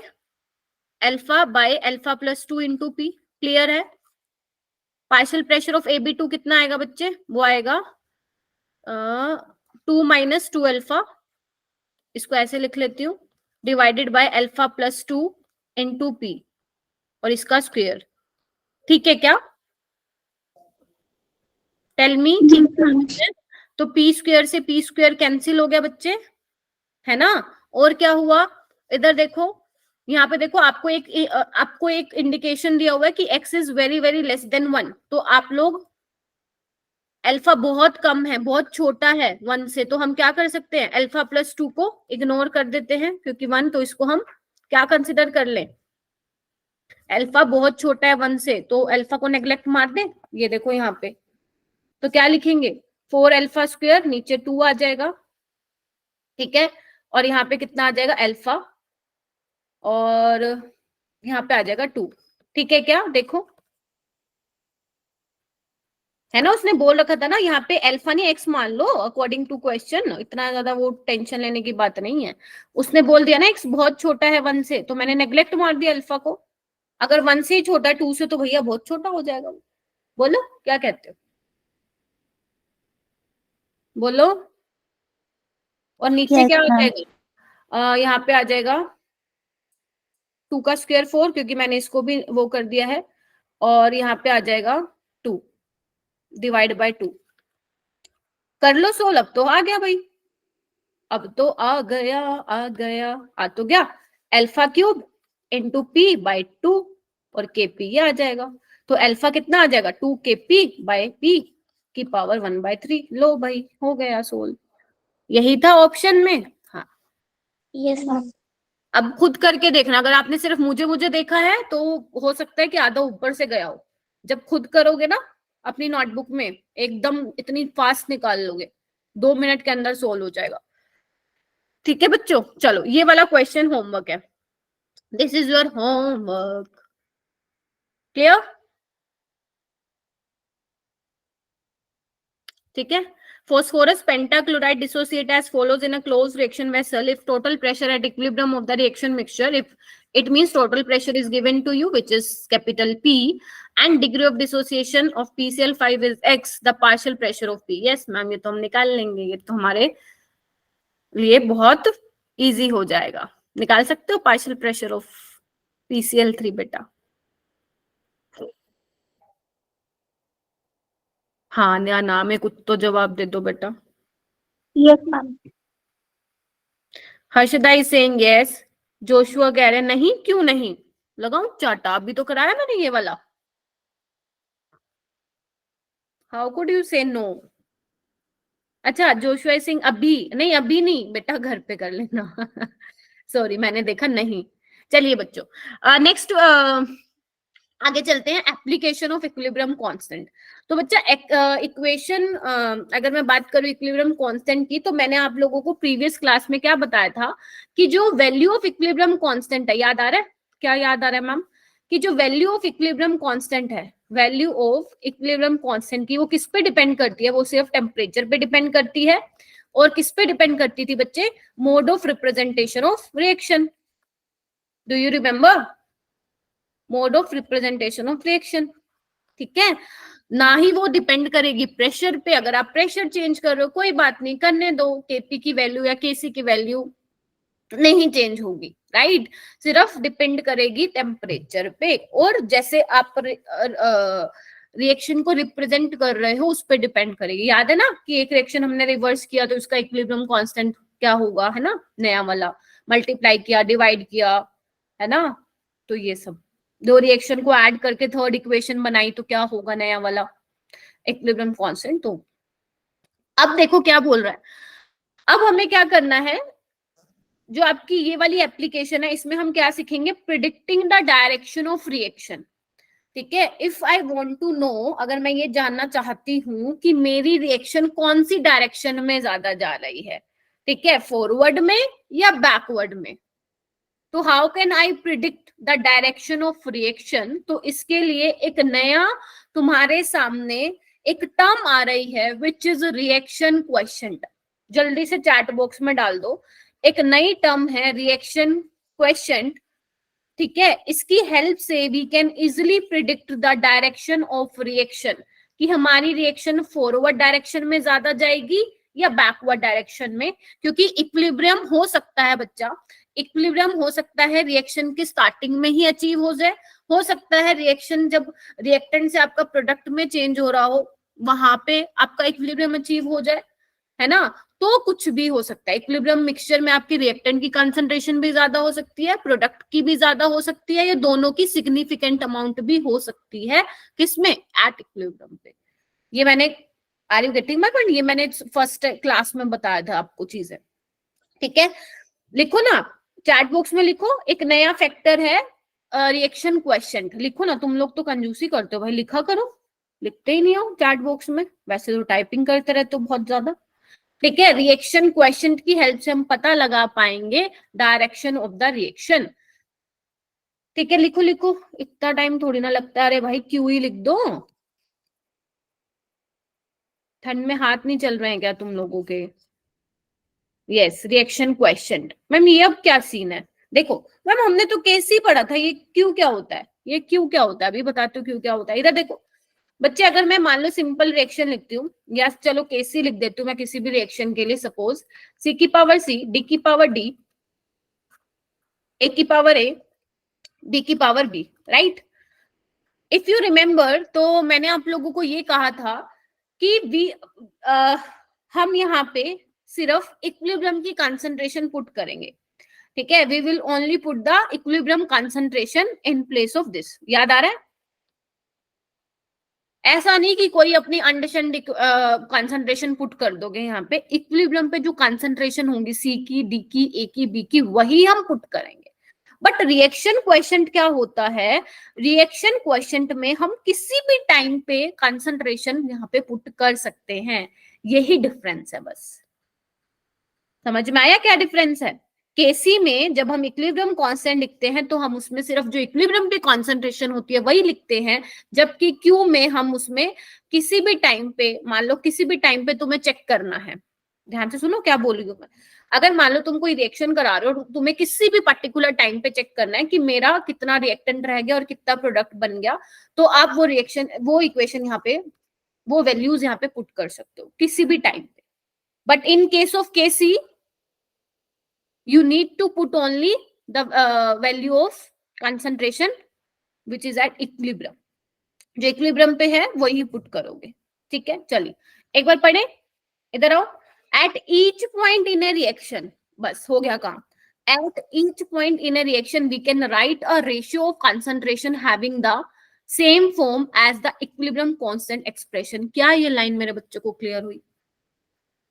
alpha plus 2 into P। Clear है? पार्शियल प्रेशर ऑफ AB2 कितना आएगा बच्चे? वो आएगा 2 माइनस 2 अल्फा, इसको ऐसे लिख लेती हूँ, divided by alpha plus 2 into P और इसका स्क्वायर। ठीक है क्या? टेल मी, ठीक है? तो P स्क्वायर से P स्क्वायर कैंसिल हो गया बच्चे, है ना? और क्या हुआ? इधर देखो, यहाँ पे देखो, आपको एक इंडिकेशन दिया हुआ है कि x is very very less than 1। तो आप लोग, अल्फा बहुत कम है, बहुत छोटा है 1 से, तो हम क्या कर सकते हैं? अल्फा प्लस 2 को इग्नोर कर देते हैं क्योंकि 1, तो इसको हम क्या कंसिडर कर लें? अल्फा बहुत छोटा है 1 से, तो अल्फा को नेग्लेक्ट मार दें। ये देखो यहाँ पे, तो क्या लिखेंगे? 4 अल्फा स्क्वायर, नीचे 2 आ जाएगा, ठीक है। और यहाँ पे कितना आ जाएगा? अल्फा, और यहाँ पे आ जाएगा 2। ठीक है क्या? देखो, है ना, उसने बोल रखा था ना यहाँ पे अल्फा नहीं एक्स मान लो अकॉर्डिंग टू क्वेश्चन, इतना ज्यादा वो टेंशन लेने की बात नहीं है। उसने बोल दिया ना एक्स बहुत छोटा है 1 से, तो मैंने नेग्लेक्ट मार दिया अल्फा को। अगर 1 से ही छोटा है 2 से, तो भैया बहुत छोटा हो जाएगा। बोलो क्या कहते हो? बोलो। और नीचे Yes, क्या आ ma'am. जाएगा? यहाँ पे आ जाएगा 2 का स्क्वायर 4, क्योंकि मैंने इसको भी वो कर दिया है, और यहाँ पे आ जाएगा 2 डिवाइड बाय 2। कर लो सोल्व, अब तो आ गया भाई, अब तो आ गया, आ तो गया। Alpha cube into P by 2 और KP ये आ जाएगा। तो अल्फा कितना आ जाएगा? 2 KP बाय P की पावर 1/3। लो भाई, हो गया सोल्व। यही था ऑप्शन में। हाँ, Yes, ma'am. अब खुद करके देखना। अगर आपने सिर्फ मुझे देखा है तो हो सकता है कि आधा ऊपर से गया हो। जब खुद करोगे ना अपनी नोटबुक में, एकदम इतनी फास्ट निकाल लोगे, 2 मिनट के अंदर सोल्व हो जाएगा। ठीक है बच्चों, चलो ये वाला क्वेश्चन होमवर्क है, this is your homework. Clear? ठीक है। Phosphorus pentachloride dissociate as follows in a closed reaction vessel if total pressure at equilibrium of the reaction mixture, if it means total pressure is given to you, which is capital P, and degree of dissociation of PCl5 is x, the partial pressure of P. Yes ma'am, ये तो हम निकाल लेंगे, ये तो हमारे लिए बहुत इजी हो जाएगा। निकाल सकते हो पार्शियल प्रेशर ऑफ PCl3 बेटा? हाँ या ना में कुछ तो जवाब दे दो बेटा। Yes, ma'am. Harshada is saying yes, Joshua कह रहे नहीं, क्यों नहीं? लगाऊं चाटा? अभी तो कराया मैंने ये वाला। हाउ कुड यू से नो? अच्छा, जोशुआ सिंह अभी नहीं, अभी नहीं बेटा, घर पे कर लेना। सॉरी, मैंने देखा नहीं। चलिए बच्चों, नेक्स्ट आगे चलते हैं, एप्लीकेशन ऑफ इक्विलिब्रियम कांस्टेंट। तो बच्चा इक्वेशन, अगर मैं बात करूं इक्विलिब्रियम कांस्टेंट की, तो मैंने आप लोगों को प्रीवियस क्लास में क्या बताया था कि जो वैल्यू ऑफ इक्विलिब्रियम कांस्टेंट है, याद आ रहा है? क्या याद आ रहा है मैम? कि जो वैल्यू ऑफ इक्विलिब्रियम कांस्टेंट है, वैल्यू ऑफ इक्विलिब्रियम कांस्टेंट की वो किस पे डिपेंड करती है? वो सिर्फ टेम्परेचर पे डिपेंड करती है। और किस पे डिपेंड करती थी बच्चे? Mode of representation of reaction. Do you remember? Mode of representation of reaction, ठीक है। ना ही वो डिपेंड करेगी प्रेशर पे। अगर आप प्रेशर चेंज कर रहे हो, कोई बात नहीं, करने दो, केपी की वैल्यू या केसी की वैल्यू नहीं चेंज होगी, राइट। सिर्फ डिपेंड करेगी टेम्परेचर पे, और जैसे आप रिएक्शन को रिप्रेजेंट कर रहे हो उस पर डिपेंड करेगी। याद है ना कि एक रिएक्शन हमने रिवर्स किया तो उसका इक्विलिब्रियम कांस्टेंट क्या होगा, है ना, नया वाला। मल्टीप्लाई किया, डिवाइड किया, है ना। तो ये सब दो रिएक्शन को ऐड करके थर्ड इक्वेशन बनाई तो क्या होगा, नया वाला इक्विलिब्रियम कांस्टेंट। तो अब देखो क्या बोल रहा है। अब हमें क्या करना है, जो आपकी ये वाली एप्लीकेशन है इसमें हम क्या सीखेंगे? Predicting the direction of reaction. ठीक है, if I want to know, अगर मैं ये जानना चाहती हूं कि मेरी रिएक्शन कौन सी डायरेक्शन में ज्यादा जा रही है, ठीक है, फॉरवर्ड में या बैकवर्ड में, तो how can I predict the direction of reaction? तो इसके लिए एक नया तुम्हारे सामने एक टर्म आ रही है विच इज रिएक्शन क्वेश्चन। जल्दी से चैट बॉक्स में डाल दो, एक नई टर्म है रिएक्शन क्वेश्चन, ठीक है। इसकी हेल्प से we can easily predict the direction of reaction, कि हमारी रिएक्शन फॉरवर्ड डायरेक्शन में ज्यादा जाएगी या बैकवर्ड डायरेक्शन में, क्योंकि इक्विलिब्रियम हो सकता है बच्चा, इक्विलिब्रियम हो सकता है रिएक्शन की स्टार्टिंग में ही अचीव हो सकता है रिएक्शन जब रिएक्टेंट से आपका प्रोडक्ट में चेंज हो रहा हो वहां पे आपका इक्विलिब्रियम अचीव हो जाए, है ना। तो कुछ भी हो सकता है, इक्विलिब्रियम मिक्सचर में आपकी रिएक्टेंट की कंसंट्रेशन भी ज्यादा हो सकती है, प्रोडक्ट की भी ज्यादा हो सकती है, या दोनों की सिग्निफिकेंट अमाउंट भी हो सकती है, किसमें, एट इक्विलिब्रियम पे। ये मैंने, are you getting my point, ये मैंने फर्स्ट क्लास में बताया था आपको चीजें, ठीक है। लिखो ना चैट बॉक्स में, लिखो एक नया फैक्टर है रिएक्शन क्वेश्चन, लिखो ना। तुम लोग तो कंजूसी करते हो भाई, लिखा करो, लिखते ही नहीं हो चैट बॉक्स में, वैसे तो टाइपिंग करते रहते हो बहुत ज्यादा, ठीक है। रिएक्शन क्वेश्चन की हेल्प से हम पता लगा पाएंगे डायरेक्शन ऑफ द रिएक्शन, ठीक है। लिखो लिखो, इतना टाइम थोड़ी ना लगता है, अरे भाई क्यों ही लिख दो, ठंड में हाथ नहीं चल रहे हैं क्या तुम लोगों के? Yes, reaction question. मैम ये अब क्या सीन है? देखो मैम हमने तो केस ही पढ़ा था, ये क्यों क्या होता है, ये क्यों क्या होता है, अभी बताते हो क्यों क्या होता है। इधर देखो बच्चे, अगर मैं मान लो सिंपल रिएक्शन लिखती हूँ, या चलो केस ही लिख देती हूँ मैं किसी भी रिएक्शन के लिए, सपोज सी की पावर सी, डी की पावर डी, ए की पावर ए, बी की power B, right. If you remember, तो मैंने आप लोगों को ये कहा था कि हम यहाँ पे सिर्फ इक्विलिब्रियम की कंसंट्रेशन पुट करेंगे, ठीक है। We will only put the equilibrium concentration in place of this, याद आ रहा है? ऐसा नहीं कि कोई अपनी अंडरस्टैंड कंसंट्रेशन पुट कर दोगे, यहाँ पे इक्विलिब्रियम पे जो कंसंट्रेशन होंगी सी की, डी की, ए की, बी की, वही हम पुट करेंगे। बट रिएक्शन क्वेश्चन क्या होता है, रिएक्शन क्वेश्चन में हम किसी भी टाइम पे कंसंट्रेशन यहाँ पे पुट कर सकते हैं, यही डिफरेंस है बस। समझ में आया क्या डिफरेंस है? केसी में जब हम इक्विलिब्रियम कांस्टेंट लिखते हैं तो हम उसमें सिर्फ जो इक्विलिब्रियम की कॉन्सेंट्रेशन होती है वही लिखते हैं, जबकि क्यू में हम उसमें किसी भी टाइम पे, मान लो किसी भी टाइम पे तुम्हें चेक करना है, ध्यान से सुनो क्या बोल रही हूँ मैं। अगर मान लो तुम कोई रिएक्शन करा रहे हो, तुम्हें किसी भी पर्टिकुलर टाइम पे चेक करना है कि मेरा कितना रिएक्टेंट रह गया और कितना प्रोडक्ट बन गया, तो आप वो रिएक्शन, वो इक्वेशन यहाँ पे, वो वैल्यूज यहाँ पे पुट कर सकते हो किसी भी टाइम पे। But in case of KC you need to put only the value of concentration which is at equilibrium, जो इक्विलिब्रियम पे है वही पुट करोगे, ठीक है। चलिए एक बार पढ़े, इधर आओ। At each point in a reaction, बस हो गया काम। At each point in a reaction we can write a ratio of concentration having the same form as the equilibrium constant expression. क्या ये लाइन मेरे बच्चों को क्लियर हुई?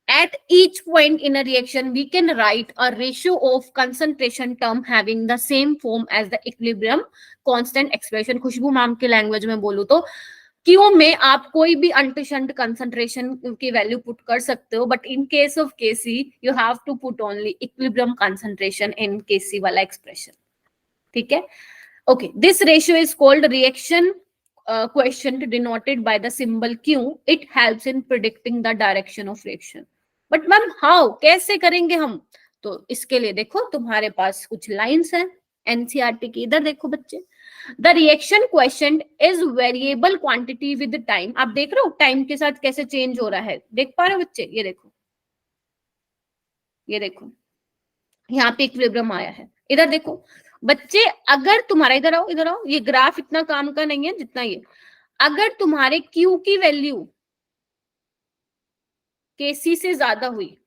At each point in a reaction, we can write a ratio of concentration term having the same form as the equilibrium constant expression. Khushbu ma'am के language में बोलूं तो क्यू में आप कोई भी अनटिशंट कंसंट्रेशन की वैल्यू पुट कर सकते हो, but in case of Kc you have to put only equilibrium concentration in Kc वाला एक्सप्रेशन, ठीक है। Okay, this ratio is called reaction question denoted by the symbol Q. It helps in predicting the direction of reaction. But ma'am how, कैसे करेंगे हम? तो इसके लिए देखो तुम्हारे पास कुछ लाइंस हैं एनसीईआरटी की, इधर देखो बच्चे। The reaction question is variable quantity with time. आप देख रहे हो टाइम के साथ कैसे चेंज हो रहा है, देख पा रहे हो बच्चे? ये देखो, ये देखो यहाँ पे इक्विलिब्रियम आया है। इधर देखो बच्चे, अगर तुम्हारा, इधर आओ, इधर आओ, ये ग्राफ इतना काम का नहीं है जितना ये। अगर तुम्हारे Q की वैल्यू केसी से ज्यादा हुई,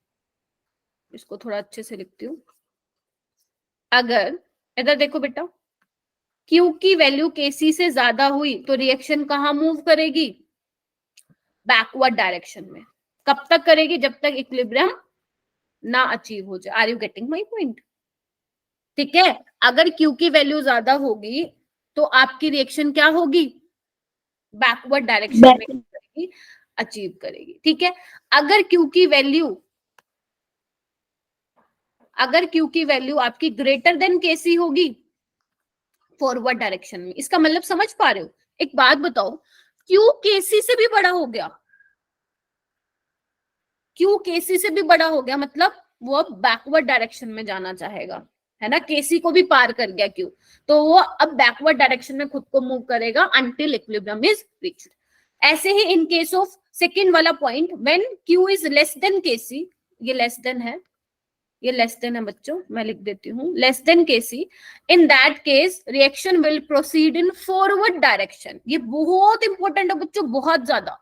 इसको थोड़ा अच्छे से लिखती हूँ। अगर इधर देखो बेटा, Q की वैल्यू केसी से ज्यादा हुई तो रिएक्शन कहाँ मूव करेगी? बैकवर्ड डायरेक्शन में। कब तक करेगी? जब तक इक्विलिब्रियम ना अचीव हो जाए। Are you getting my point? ठीक है। अगर Q की वैल्यू ज्यादा होगी तो आपकी रिएक्शन क्या होगी? बैकवर्ड डायरेक्शन में करेगी, अचीव करेगी। ठीक है, अगर Q की वैल्यू आपकी ग्रेटर देन KC होगी फॉरवर्ड डायरेक्शन में, इसका मतलब समझ पा रहे हो? एक बात बताओ, Q KC से भी बड़ा हो गया, Q KC से भी बड़ा हो गया, मतलब वो अब बैकवर्ड डायरेक्शन में जाना चाहेगा, है ना? KC को भी पार कर गया Q, तो वो अब बैकवर्ड डायरेक्शन में खुद को मूव करेगा अंटिल इक्विलिब्रियम इज रीच्ड। ऐसे ही इन केस ऑफ सेकेंड वाला point, when Q is less than KC, ये लेस देन है, ये लेस देन है बच्चों, मैं लिख देती हूँ less than KC, in that case reaction will proceed in forward direction. ये बहुत इंपॉर्टेंट है बच्चों, बहुत ज्यादा।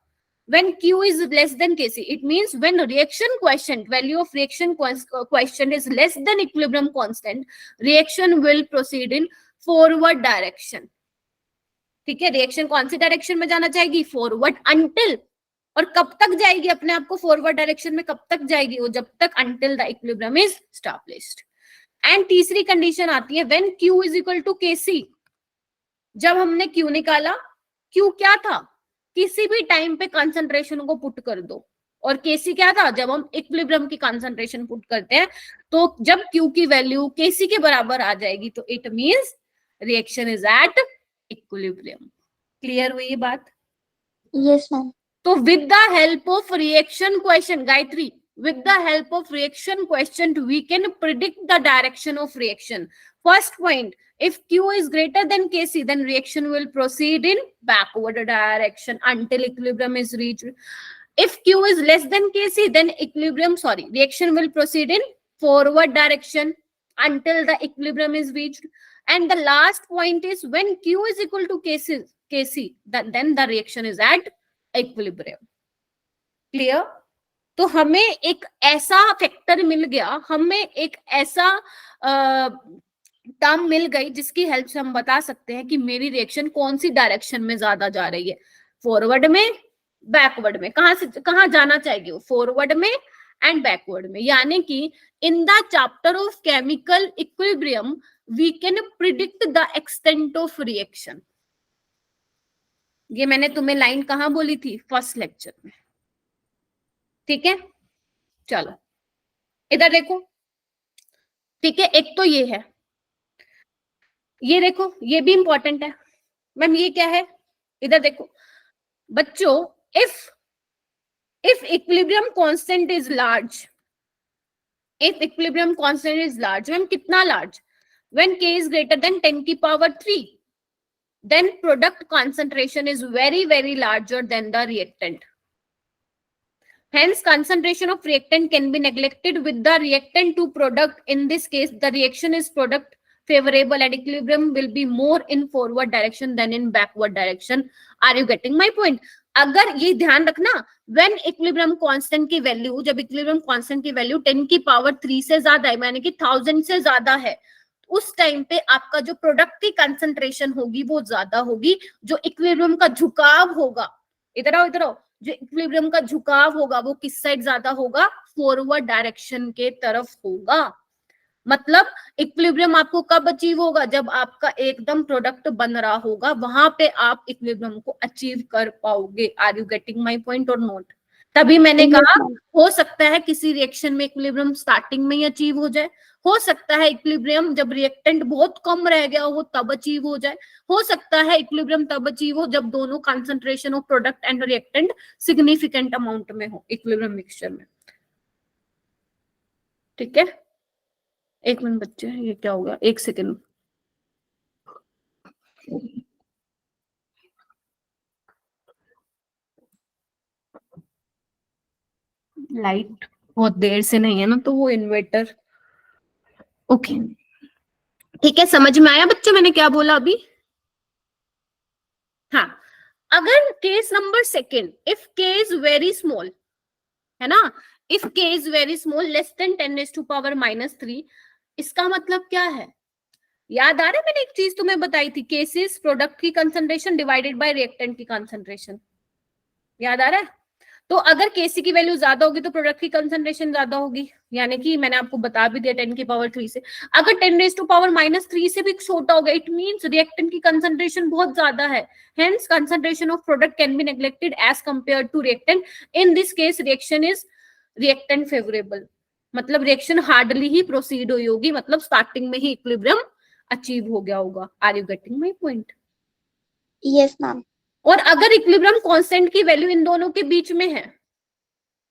when Q is less than KC, it means when reaction quotient, value of reaction quotient is less than equilibrium constant, reaction will proceed in forward direction। ठीक है, reaction कौन सी direction में जाना चाहेगी? फॉरवर्ड, अंटिल, और कब तक जाएगी अपने आप को फॉरवर्ड डायरेक्शन में? कब तक जाएगी वो? जब तक until the equilibrium is established. And तीसरी कंडीशन आती है when Q is equal to KC। जब हमने Q निकाला, Q क्या था? किसी भी टाइम पे कंसंट्रेशन को पुट कर दो, और KC क्या था? जब हम इक्विलिब्रियम की कंसंट्रेशन पुट करते हैं, तो जब Q की वैल्यू KC के बराबर आ जाएगी तो it means reaction is at equilibrium. Clear हुई ये बात? Yes, ma'am. तो with the help of reaction question, Gayatri, with the help of reaction quotient we can predict the direction of reaction. First point, if Q is greater than KC, then reaction will proceed in backward direction until equilibrium is reached. If Q is less than KC, then reaction will proceed in forward direction until the equilibrium is reached. And the last point is when Q is equal to KC, then the reaction is at equilibrium. Clear? तो हमें एक ऐसा factor मिल गया, हमें एक ऐसा term मिल गई जिसकी हेल्प से हम बता सकते हैं कि मेरी रिएक्शन कौन सी डायरेक्शन में ज्यादा जा रही है, फॉरवर्ड में, बैकवर्ड में, कहां से कहां जाना चाहिए वो, फॉरवर्ड में एंड बैकवर्ड में। यानी कि in the chapter of chemical equilibrium we can predict the extent of reaction. ये मैंने तुम्हें लाइन कहां बोली थी? फर्स्ट लेक्चर में। ठीक है, चलो इधर देखो। ठीक है, एक तो ये है, ये देखो, ये भी इंपॉर्टेंट है। मैम ये क्या है? इधर देखो बच्चों, if equilibrium constant is large, if equilibrium constant is large, ma'am कितना large? When K is greater than 10 की power 3, then product concentration is very very larger than the reactant. Hence, concentration of reactant can be neglected with the reactant to product. In this case, the reaction is product favorable and equilibrium will be more in forward direction than in backward direction. Are you getting my point? अगर ये ध्यान रखना, when equilibrium constant की value, जब equilibrium constant की value 10 की power 3 से ज्यादा है, यानी कि 1000 से ज्यादा है, उस टाइम पे आपका जो प्रोडक्ट की कंसंट्रेशन होगी वो ज्यादा होगी, जो इक्विलिब्रियम का झुकाव होगा, इधर आओ इधर आओ, जो इक्विलिब्रियम का झुकाव होगा वो किस साइड ज्यादा होगा? फॉरवर्ड डायरेक्शन के तरफ होगा। मतलब इक्विलिब्रियम आपको कब अचीव होगा? जब आपका एकदम प्रोडक्ट बन रहा होगा, वहां पे आप इक्विलिब्रियम को अचीव कर पाओगे। Are you getting my point और नॉट? तभी मैंने कहा हो सकता है किसी रिएक्शन में इक्विलिब्रियम स्टार्टिंग में ही अचीव हो जाए, हो सकता है इक्विलिब्रियम जब रिएक्टेंट बहुत कम रह गया हो तब अचीव हो जाए, हो सकता है इक्विलिब्रियम तब अचीव हो जब दोनों concentration of product and reactant significant amount में हो इक्विलिब्रियम मिक्सचर में। ठीक है, एक मिनट बच्चे, ये क्या होगा? एक सेकेंड। लाइट बहुत देर से नहीं है ना, तो वो इन्वर्टर। ओके, ठीक है, समझ में आया बच्चों मैंने क्या बोला अभी? हाँ, अगर case number second, if K is very small, है ना, if K is very small, less than 10⁻³ इसका मतलब क्या है? याद आ रहा है? मैंने एक चीज तुम्हें बताई थी, केसेस प्रोडक्ट की कंसंट्रेशन डिवाइडेड बाय रिएक्टेंट की कंसंट्रेशन, याद आ रहा है? तो अगर केसी की वैल्यू ज्यादा होगी तो प्रोडक्ट की कंसंट्रेशन ज्यादा होगी, यानी कि मैंने आपको बता भी दिया 10⁻³ से। अगर 10⁻³ से भी छोटा होगा, इट मींस रिएक्टेंट की कंसंट्रेशन बहुत ज्यादा है, hence concentration of product can be neglected as compared to reactant. In this case reaction is reactant favourable, मतलब रिएक्शन हार्डली ही प्रोसीड हुई होगी, मतलब स्टार्टिंग में ही इक्विलिब्रियम अचीव हो गया होगा। Are you getting my point? Yes, ma'am. और अगर इक्विलिब्रियम कांस्टेंट की वैल्यू इन दोनों के बीच में है,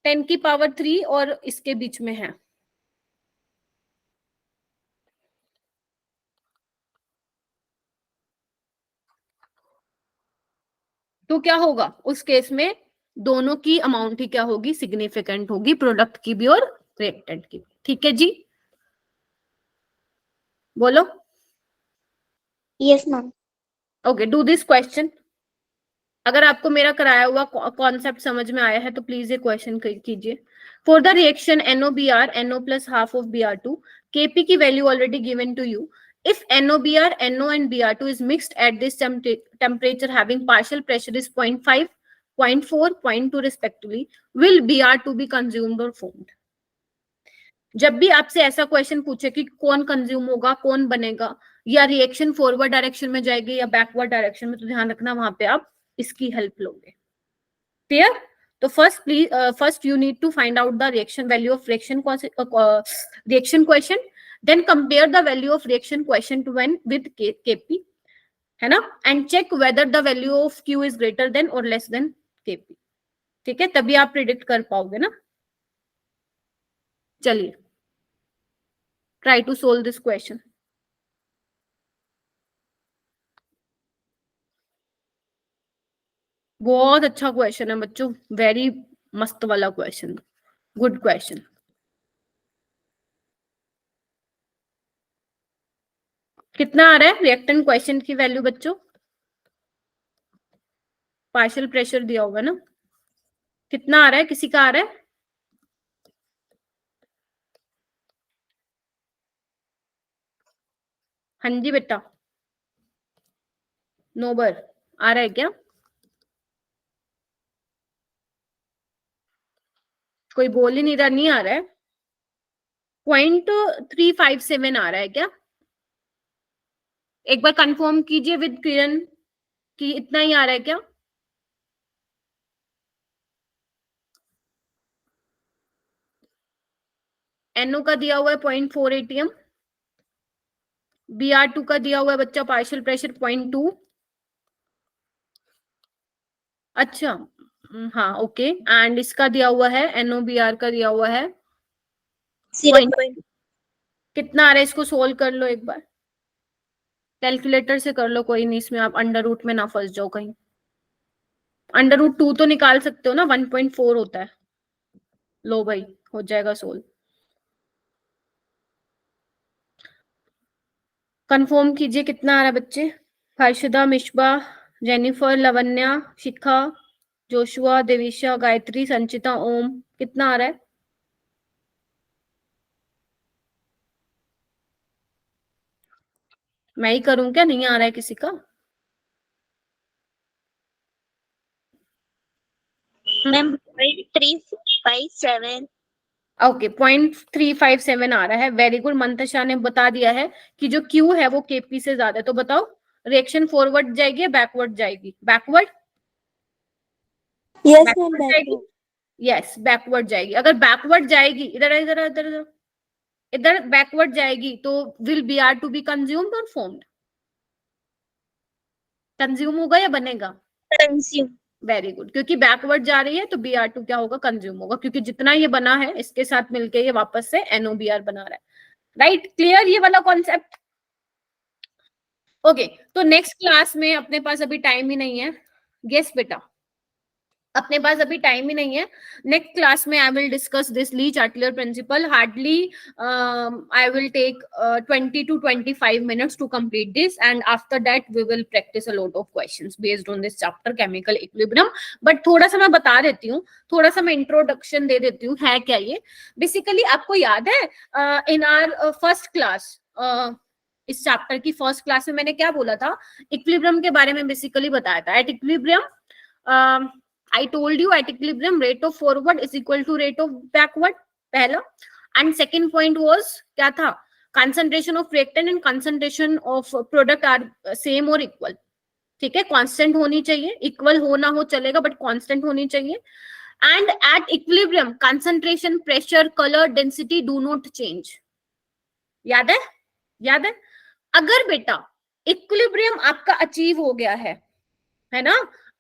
10⁻³ और इसके बीच में है, तो क्या होगा उस केस में? दोनों की अमाउंट ही क्या होगी? सिग्निफिकेंट होगी, प्रोडक्ट की भी और रिएक्टेंट की भी। ठीक है जी, बोलो। Yes, ma'am. Okay, do this question. अगर आपको मेरा कराया हुआ कॉन्सेप्ट समझ में आया है तो प्लीज ये क्वेश्चन कीजिए। For the reaction NOBr NO plus half of Br2, Kp की वैल्यू already given to you. If NOBr, NO and Br2 is mixed at this temperature having partial pressure is 0.5, 0.4, 0.2 respectively, will Br2 be consumed or formed? जब भी आपसे ऐसा question पूछे कि कौन consume होगा, कौन बनेगा, या रिएक्शन फॉरवर्ड डायरेक्शन में जाएगी या बैकवर्ड डायरेक्शन में, तो ध्यान रखना वहां पे आप इसकी हेल्प लोगे। क्लियर? तो first you need to find out the reaction value of reaction question, then compare the value of reaction question to one with Kp, है ना, and check whether the value of Q is greater than और less than Kp। ठीक है, तभी आप predict कर पाओगे ना। चलिए, try to solve this question. बहुत अच्छा क्वेश्चन है बच्चों, वेरी मस्त वाला क्वेश्चन, गुड क्वेश्चन। कितना आ रहा है रिएक्टेंट क्वेश्चन की वैल्यू बच्चों? पार्शियल प्रेशर दिया होगा ना, कितना आ रहा है? किसी का आ रहा है? हाँ जी बेटा, नोबर आ रहा है क्या? कोई बोल ही नहीं रहा, नहीं आ रहा है। 0.357 आ रहा है क्या? एक बार कंफर्म कीजिए विद किरण कि इतना ही आ रहा है क्या? NO का दिया हुआ है 0.4 ATM, Br2 का दिया हुआ है बच्चा पार्शियल प्रेशर 0.2। अच्छा, हाँ ओके, एंड इसका दिया हुआ है NOBr का दिया हुआ है 0. कितना आ रहा है? इसको सोल्व कर लो एक बार, कैलकुलेटर से कर लो, कोई नहीं, इसमें आप अंडर रूट में ना फंस जाओ कहीं। √2 तो निकाल सकते हो ना, 1.4 होता है। लो भाई, हो जाएगा सोल्व। कंफर्म कीजिए कितना आ रहा है बच्चे। हर्षदा, मिशबा, जेनिफर, लवन्या, शिखा, जोशुआ, देविशा, गायत्री, संचिता, ओम, कितना आ रहा है? मैं ही करूं क्या? नहीं आ रहा है किसी का? Ma'am, 0.357. ओके, 0.357 आ रहा है। वेरी गुड, मंतशा ने बता दिया है कि जो Q है वो Kp से ज्यादा है। तो बताओ रिएक्शन फॉरवर्ड जाएगी या बैकवर्ड जाएगी? बैकवर्ड? Yes, ma'am. बैकवर्ड जाएगी। Backward. यस, बैकवर्ड जाएगी। अगर बैकवर्ड जाएगी, इधर इधर इधर इधर इधर बैकवर्ड जाएगी तो विल Br2 बी कंज्यूम्ड और फॉर्म्ड? कंज्यूम होगा या बनेगा? Consume. वेरी गुड, क्योंकि बैकवर्ड जा रही है तो Br2 क्या होगा? कंज्यूम होगा, क्योंकि जितना ये बना है इसके साथ मिलके ये वापस से NOBr बना रहा है। राइट, क्लियर ये वाला कॉन्सेप्ट? ओके, तो नेक्स्ट क्लास में अपने पास अभी टाइम ही नहीं है। गेस बेटा, अपने पास अभी टाइम ही नहीं है। नेक्स्ट क्लास में I will discuss this Le Chatelier principle. Hardly I will take 20 to 25 minutes to complete this, and after that we will practice a lot of questions based on this chapter chemical equilibrium. But थोड़ा सा मैं बता देती हूँ, थोड़ा सा मैं introduction दे देती हूँ। है क्या ये? बेसिकली आपको याद है इन आवर फर्स्ट क्लास, इस चैप्टर की फर्स्ट क्लास में मैंने क्या बोला था? इक्विलिब्रियम के बारे में बेसिकली बताया था। At equilibrium I told you at equilibrium rate of forward is equal to rate of backward, पहला। एंड सेकेंड पॉइंट वाज क्या था, concentration of reactant and concentration of product are same और equal, ठीक है, constant होनी चाहिए, equal हो ना हो चलेगा बट कांस्टेंट होनी चाहिए। And at equilibrium concentration, pressure, colour, density do not change. याद है, याद है? अगर बेटा इक्विलिब्रियम आपका अचीव हो गया है ना,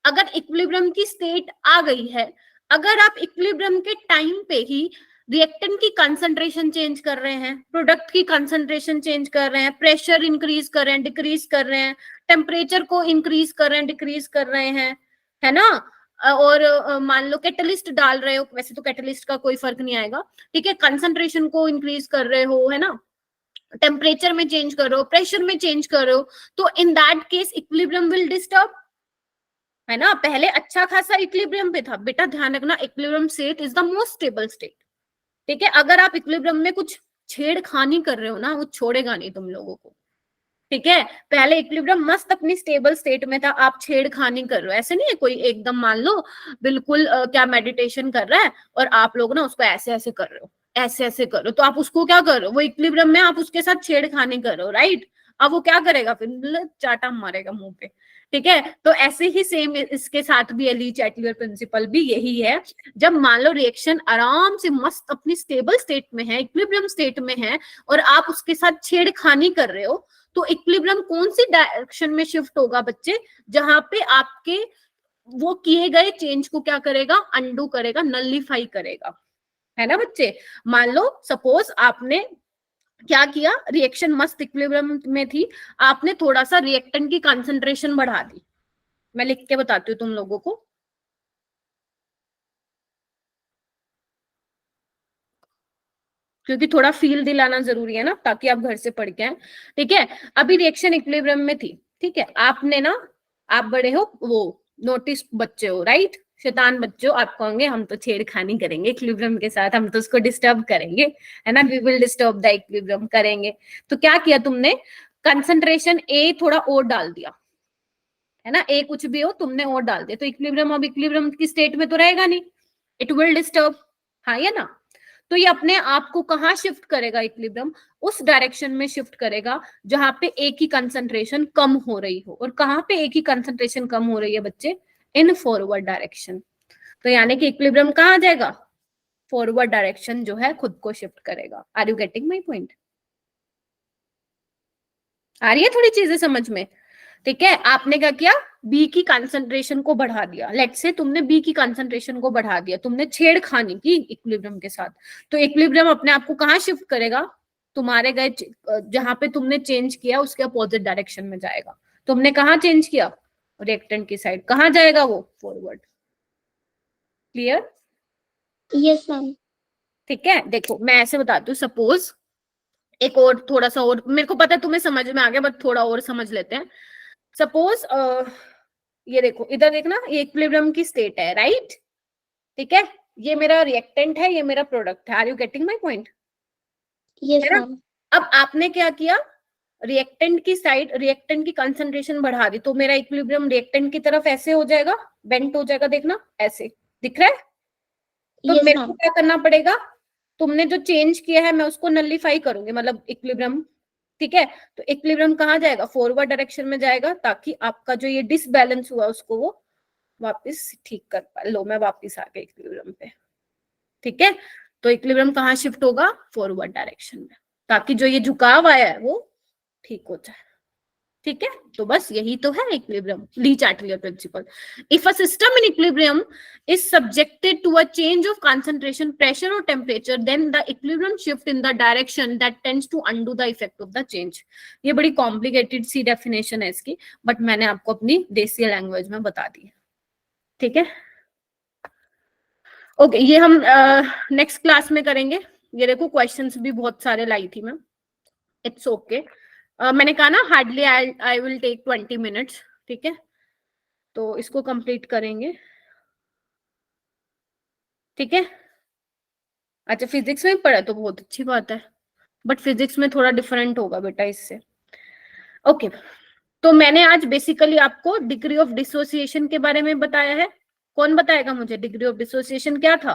अगर इक्विलिब्रियम की स्टेट आ गई है, अगर आप इक्विलिब्रियम के टाइम पे ही रिएक्टेंट की कंसंट्रेशन चेंज कर रहे हैं, प्रोडक्ट की कंसंट्रेशन चेंज कर रहे हैं, प्रेशर इंक्रीज कर रहे हैं, डिक्रीज कर रहे हैं, टेम्परेचर को इंक्रीज कर रहे हैं, डिक्रीज कर रहे हैं, है ना, और मान लो कैटलिस्ट डाल रहे हो, वैसे तो कैटलिस्ट का कोई फर्क नहीं आएगा, ठीक है, कंसंट्रेशन को इंक्रीज कर रहे हो, है ना, टेम्परेचर में चेंज कर रहे हो, प्रेशर में चेंज कर रहे हो, तो in that case equilibrium will disturb, है ना। पहले अच्छा खासा इक्विलिब्रियम पे था बेटा, ध्यान रखना equilibrium state is the most stable state, ठीक है। अगर आप इक्विलिब्रियम में कुछ छेड़खानी कर रहे हो ना, वो छोड़ेगा नहीं तुम लोगों को, ठीक है। पहले इक्विलिब्रियम मस्त अपनी स्टेबल स्टेट में था, आप छेड़खानी कर रहे हो, ऐसे नहीं है कोई एकदम मान लो बिल्कुल क्या मेडिटेशन कर रहा है और आप लोग ना उसको ऐसे ऐसे कर रहे हो, ऐसे ऐसे करो, तो आप उसको क्या कर रहे हो, वो इक्विलिब्रियम में आप उसके साथ छेड़खानी कर रहे हो, राइट। अब वो क्या करेगा, फिर चाटा मारेगा मुंह पे, ठीक है। तो ऐसे ही सेम इसके साथ भी ली-चैटलियर प्रिंसिपल भी यही है, जब मान लो रिएक्शन आराम से मस्त अपनी स्टेबल स्टेट में है, इक्विलिब्रियम स्टेट में है, और आप उसके साथ छेड़खानी कर रहे हो, तो इक्विलिब्रियम कौन सी डायरेक्शन में शिफ्ट होगा बच्चे, जहां पे आपके वो किए गए चेंज को क्या करेगा, अंडू करेगा, नलिफाई करेगा, है ना बच्चे। मान लो सपोज आपने क्या किया, रिएक्शन मस्त इक्विलिब्रियम में थी, आपने थोड़ा सा रिएक्टेंट की कंसंट्रेशन बढ़ा दी, मैं लिख के बताती हूँ तुम लोगों को, क्योंकि थोड़ा फील दिलाना जरूरी है ना, ताकि आप घर से पढ़ के आए, ठीक है। अभी रिएक्शन इक्विलिब्रियम में थी, ठीक है, आपने ना, आप बड़े हो, वो नोटिस बच्चे हो, राइट, शैतान बच्चों, आप कहोगे हम तो छेड़खानी करेंगे इक्विलिब्रियम के साथ, हम तो उसको डिस्टर्ब करेंगे, है ना, we will disturb the equilibrium, करेंगे। तो क्या किया तुमने, कंसंट्रेशन ए थोड़ा और डाल दिया, है ना, ए कुछ भी हो तुमने और डाल दिया, तो इक्विलिब्रियम अब इक्विलिब्रियम की स्टेट में तो रहेगा नहीं, इट विल डिस्टर्ब, हाँ या ना। तो ये अपने आप को कहाँ शिफ्ट करेगा, इक्विलिब्रियम उस डायरेक्शन में शिफ्ट करेगा जहां पे ए की कंसंट्रेशन कम हो रही हो, और कहाँ पे ए की कंसंट्रेशन कम हो रही है बच्चे, इन फॉरवर्ड डायरेक्शन। तो यानी कि इक्विलिब्रियम कहाँ आ जाएगा, फॉरवर्ड डायरेक्शन जो है खुद को शिफ्ट करेगा। Are you getting my point? आ रही है थोड़ी चीजें समझ में, ठीक है। आपने क्या किया, बी की कंसंट्रेशन को बढ़ा दिया, लेट्स से तुमने बी की कंसंट्रेशन को बढ़ा दिया, तुमने छेड़खानी की इक्विलिब्रियम के साथ, तो इक्विलिब्रियम अपने आप को कहाँ शिफ्ट करेगा, तुम्हारे गए जहां पे तुमने चेंज किया उसके अपोजिट डायरेक्शन में जाएगा। तुमने कहाँ चेंज किया, रिएक्टेंट की साइड, कहाँ जाएगा वो, फॉरवर्ड। क्लियर? Yes ma'am. ठीक है, देखो मैं ऐसे बताती हूँ, सपोज एक और थोड़ा सा और, मेरे को पता है तुम्हें समझ में आ गया बट थोड़ा और समझ लेते हैं। सपोज ये देखो, इधर देखना, ये इक्विलिब्रियम की स्टेट है, राइट, ठीक है, ये मेरा रिएक्टेंट है, ये मेरा प्रोडक्ट है। Are you getting my point? Yes ma'am. अब आपने क्या किया, रिएक्टेंट की साइड, रिएक्टेंट की कंसंट्रेशन बढ़ा दी, तो मेरा इक्विलिब्रियम रिएक्टेंट की तरफ ऐसे हो जाएगा, बेंट हो जाएगा, देखना ऐसे दिख रहा है। तो मेरे को क्या करना पड़ेगा, तुमने जो चेंज किया है मैं उसको नलिफाई करूंगी, मतलब इक्विलिब्रियम, ठीक है। तो इक्विलिब्रियम कहाँ जाएगा, फॉरवर्ड डायरेक्शन में जाएगा, ताकि आपका जो ये डिसबैलेंस हुआ उसको वो वापस ठीक कर पाए। लो मैं वापस आ गई इक्विलिब्रियम पे, ठीक है। तो इक्विलिब्रियम कहाँ शिफ्ट होगा, फॉरवर्ड डायरेक्शन में, ताकि जो ये झुकाव आया है वो ठीक हो जाए, ठीक है। तो बस यही तो है equilibrium, Le Chatelier principle. If a system in equilibrium is subjected to a change of concentration, pressure और temperature, then the equilibrium shift in the direction that tends to undo the effect of the change. ये बड़ी complicated सी definition है इसकी, but मैंने आपको अपनी देसी language में बता दी है, ठीक है। ओके, ये हम नेक्स्ट क्लास में करेंगे। ये देखो क्वेश्चंस भी बहुत सारे लाई थी मैं, इट्स ओके। मैंने कहा ना hardly I will take 20 minutes, ठीक है, तो इसको कंप्लीट करेंगे, ठीक है। अच्छा, फिजिक्स में पढ़ा तो बहुत अच्छी बात है, बट फिजिक्स में थोड़ा डिफरेंट होगा बेटा इससे। ओके, तो मैंने आज बेसिकली आपको डिग्री ऑफ डिसोसिएशन के बारे में बताया है, कौन बताएगा मुझे डिग्री ऑफ डिसोसिएशन क्या था?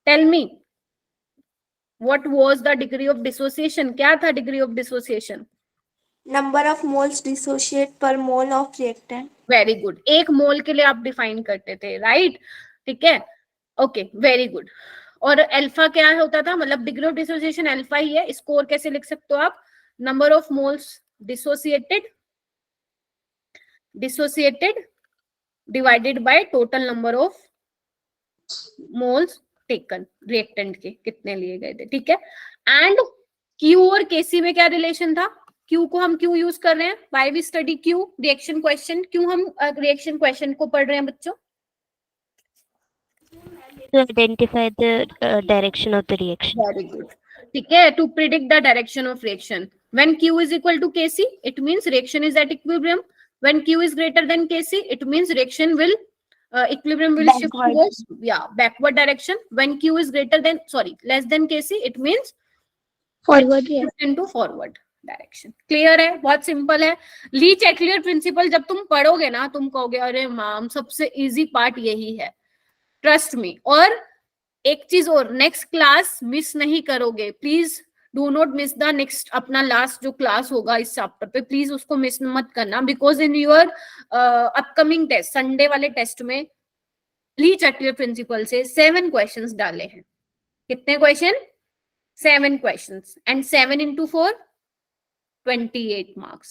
Tell me, what was the degree of dissociation? क्या था degree of dissociation? Number of moles dissociate पर mole of reactant. Very good, एक मोल के लिए आप डिफाइन करते थे, राइट? ठीक है, ओके, वेरी गुड। और अल्फा क्या होता था? मतलब डिग्री ऑफ डिसोसिएशन अल्फा ही है। इसको और कैसे लिख सकते हो आप? Number of moles dissociated divided by total number of moles taken, reactant के कितने लिए गए थे, ठीक है। एंड क्यू और केसी में क्या रिलेशन था? क्यू को हम क्यों यूज कर रहे हैं? Why we study Q? Reaction question. क्यों हम रिएक्शन क्वेश्चन को पढ़ रहे हैं बच्चों? To identify the direction of the reaction. Very good, ठीक है, to predict the direction of reaction. When Q is equal to Kc, it means reaction is at equilibrium. When Q is greater than Kc, it means reaction will equilibrium will shift towards backward direction. When Q is less than Kc, it means forward reaction shift into forward direction. Clear है? बहुत simple है। ली Chatelier principal जब तुम पढ़ोगे ना, तुम कहोगे अरे मैम सबसे इजी पार्ट यही है, ट्रस्ट मी। और एक चीज और, नेक्स्ट क्लास मिस नहीं करोगे, please do not miss the next, अपना लास्ट जो क्लास होगा इस चैप्टर पे, प्लीज उसको मिस मत करना, because in your upcoming test, Sunday वाले टेस्ट में ली चैटलियर प्रिंसिपल से 7 क्वेश्चंस डाले हैं। कितने question? 7 questions, and 7 into 4 28 marks.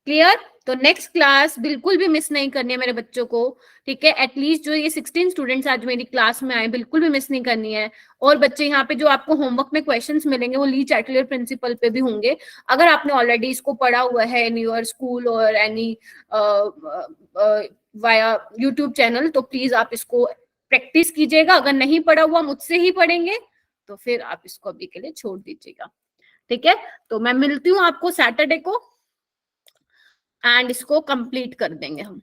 Clear? तो नेक्स्ट क्लास बिल्कुल भी मिस नहीं करनी है मेरे बच्चों को, ठीक है। एटलीस्ट जो ये 16 स्टूडेंट्स आज मेरी क्लास में आए, बिल्कुल भी मिस नहीं करनी है। और बच्चे यहाँ पे जो आपको होमवर्क में क्वेश्चंस मिलेंगे वो ली चैटलियर प्रिंसिपल पे भी होंगे। अगर आपने ऑलरेडी इसको पढ़ा हुआ है इन योर स्कूल और एनी वाया यूट्यूब चैनल, तो प्लीज आप इसको प्रैक्टिस कीजिएगा। अगर नहीं पढ़ा हुआ, मुझसे ही पढ़ेंगे, तो फिर आप इसको अभी के लिए छोड़ दीजिएगा, ठीक है। तो मैं मिलती हूँ आपको सैटरडे को, एंड इसको कंप्लीट कर देंगे हम।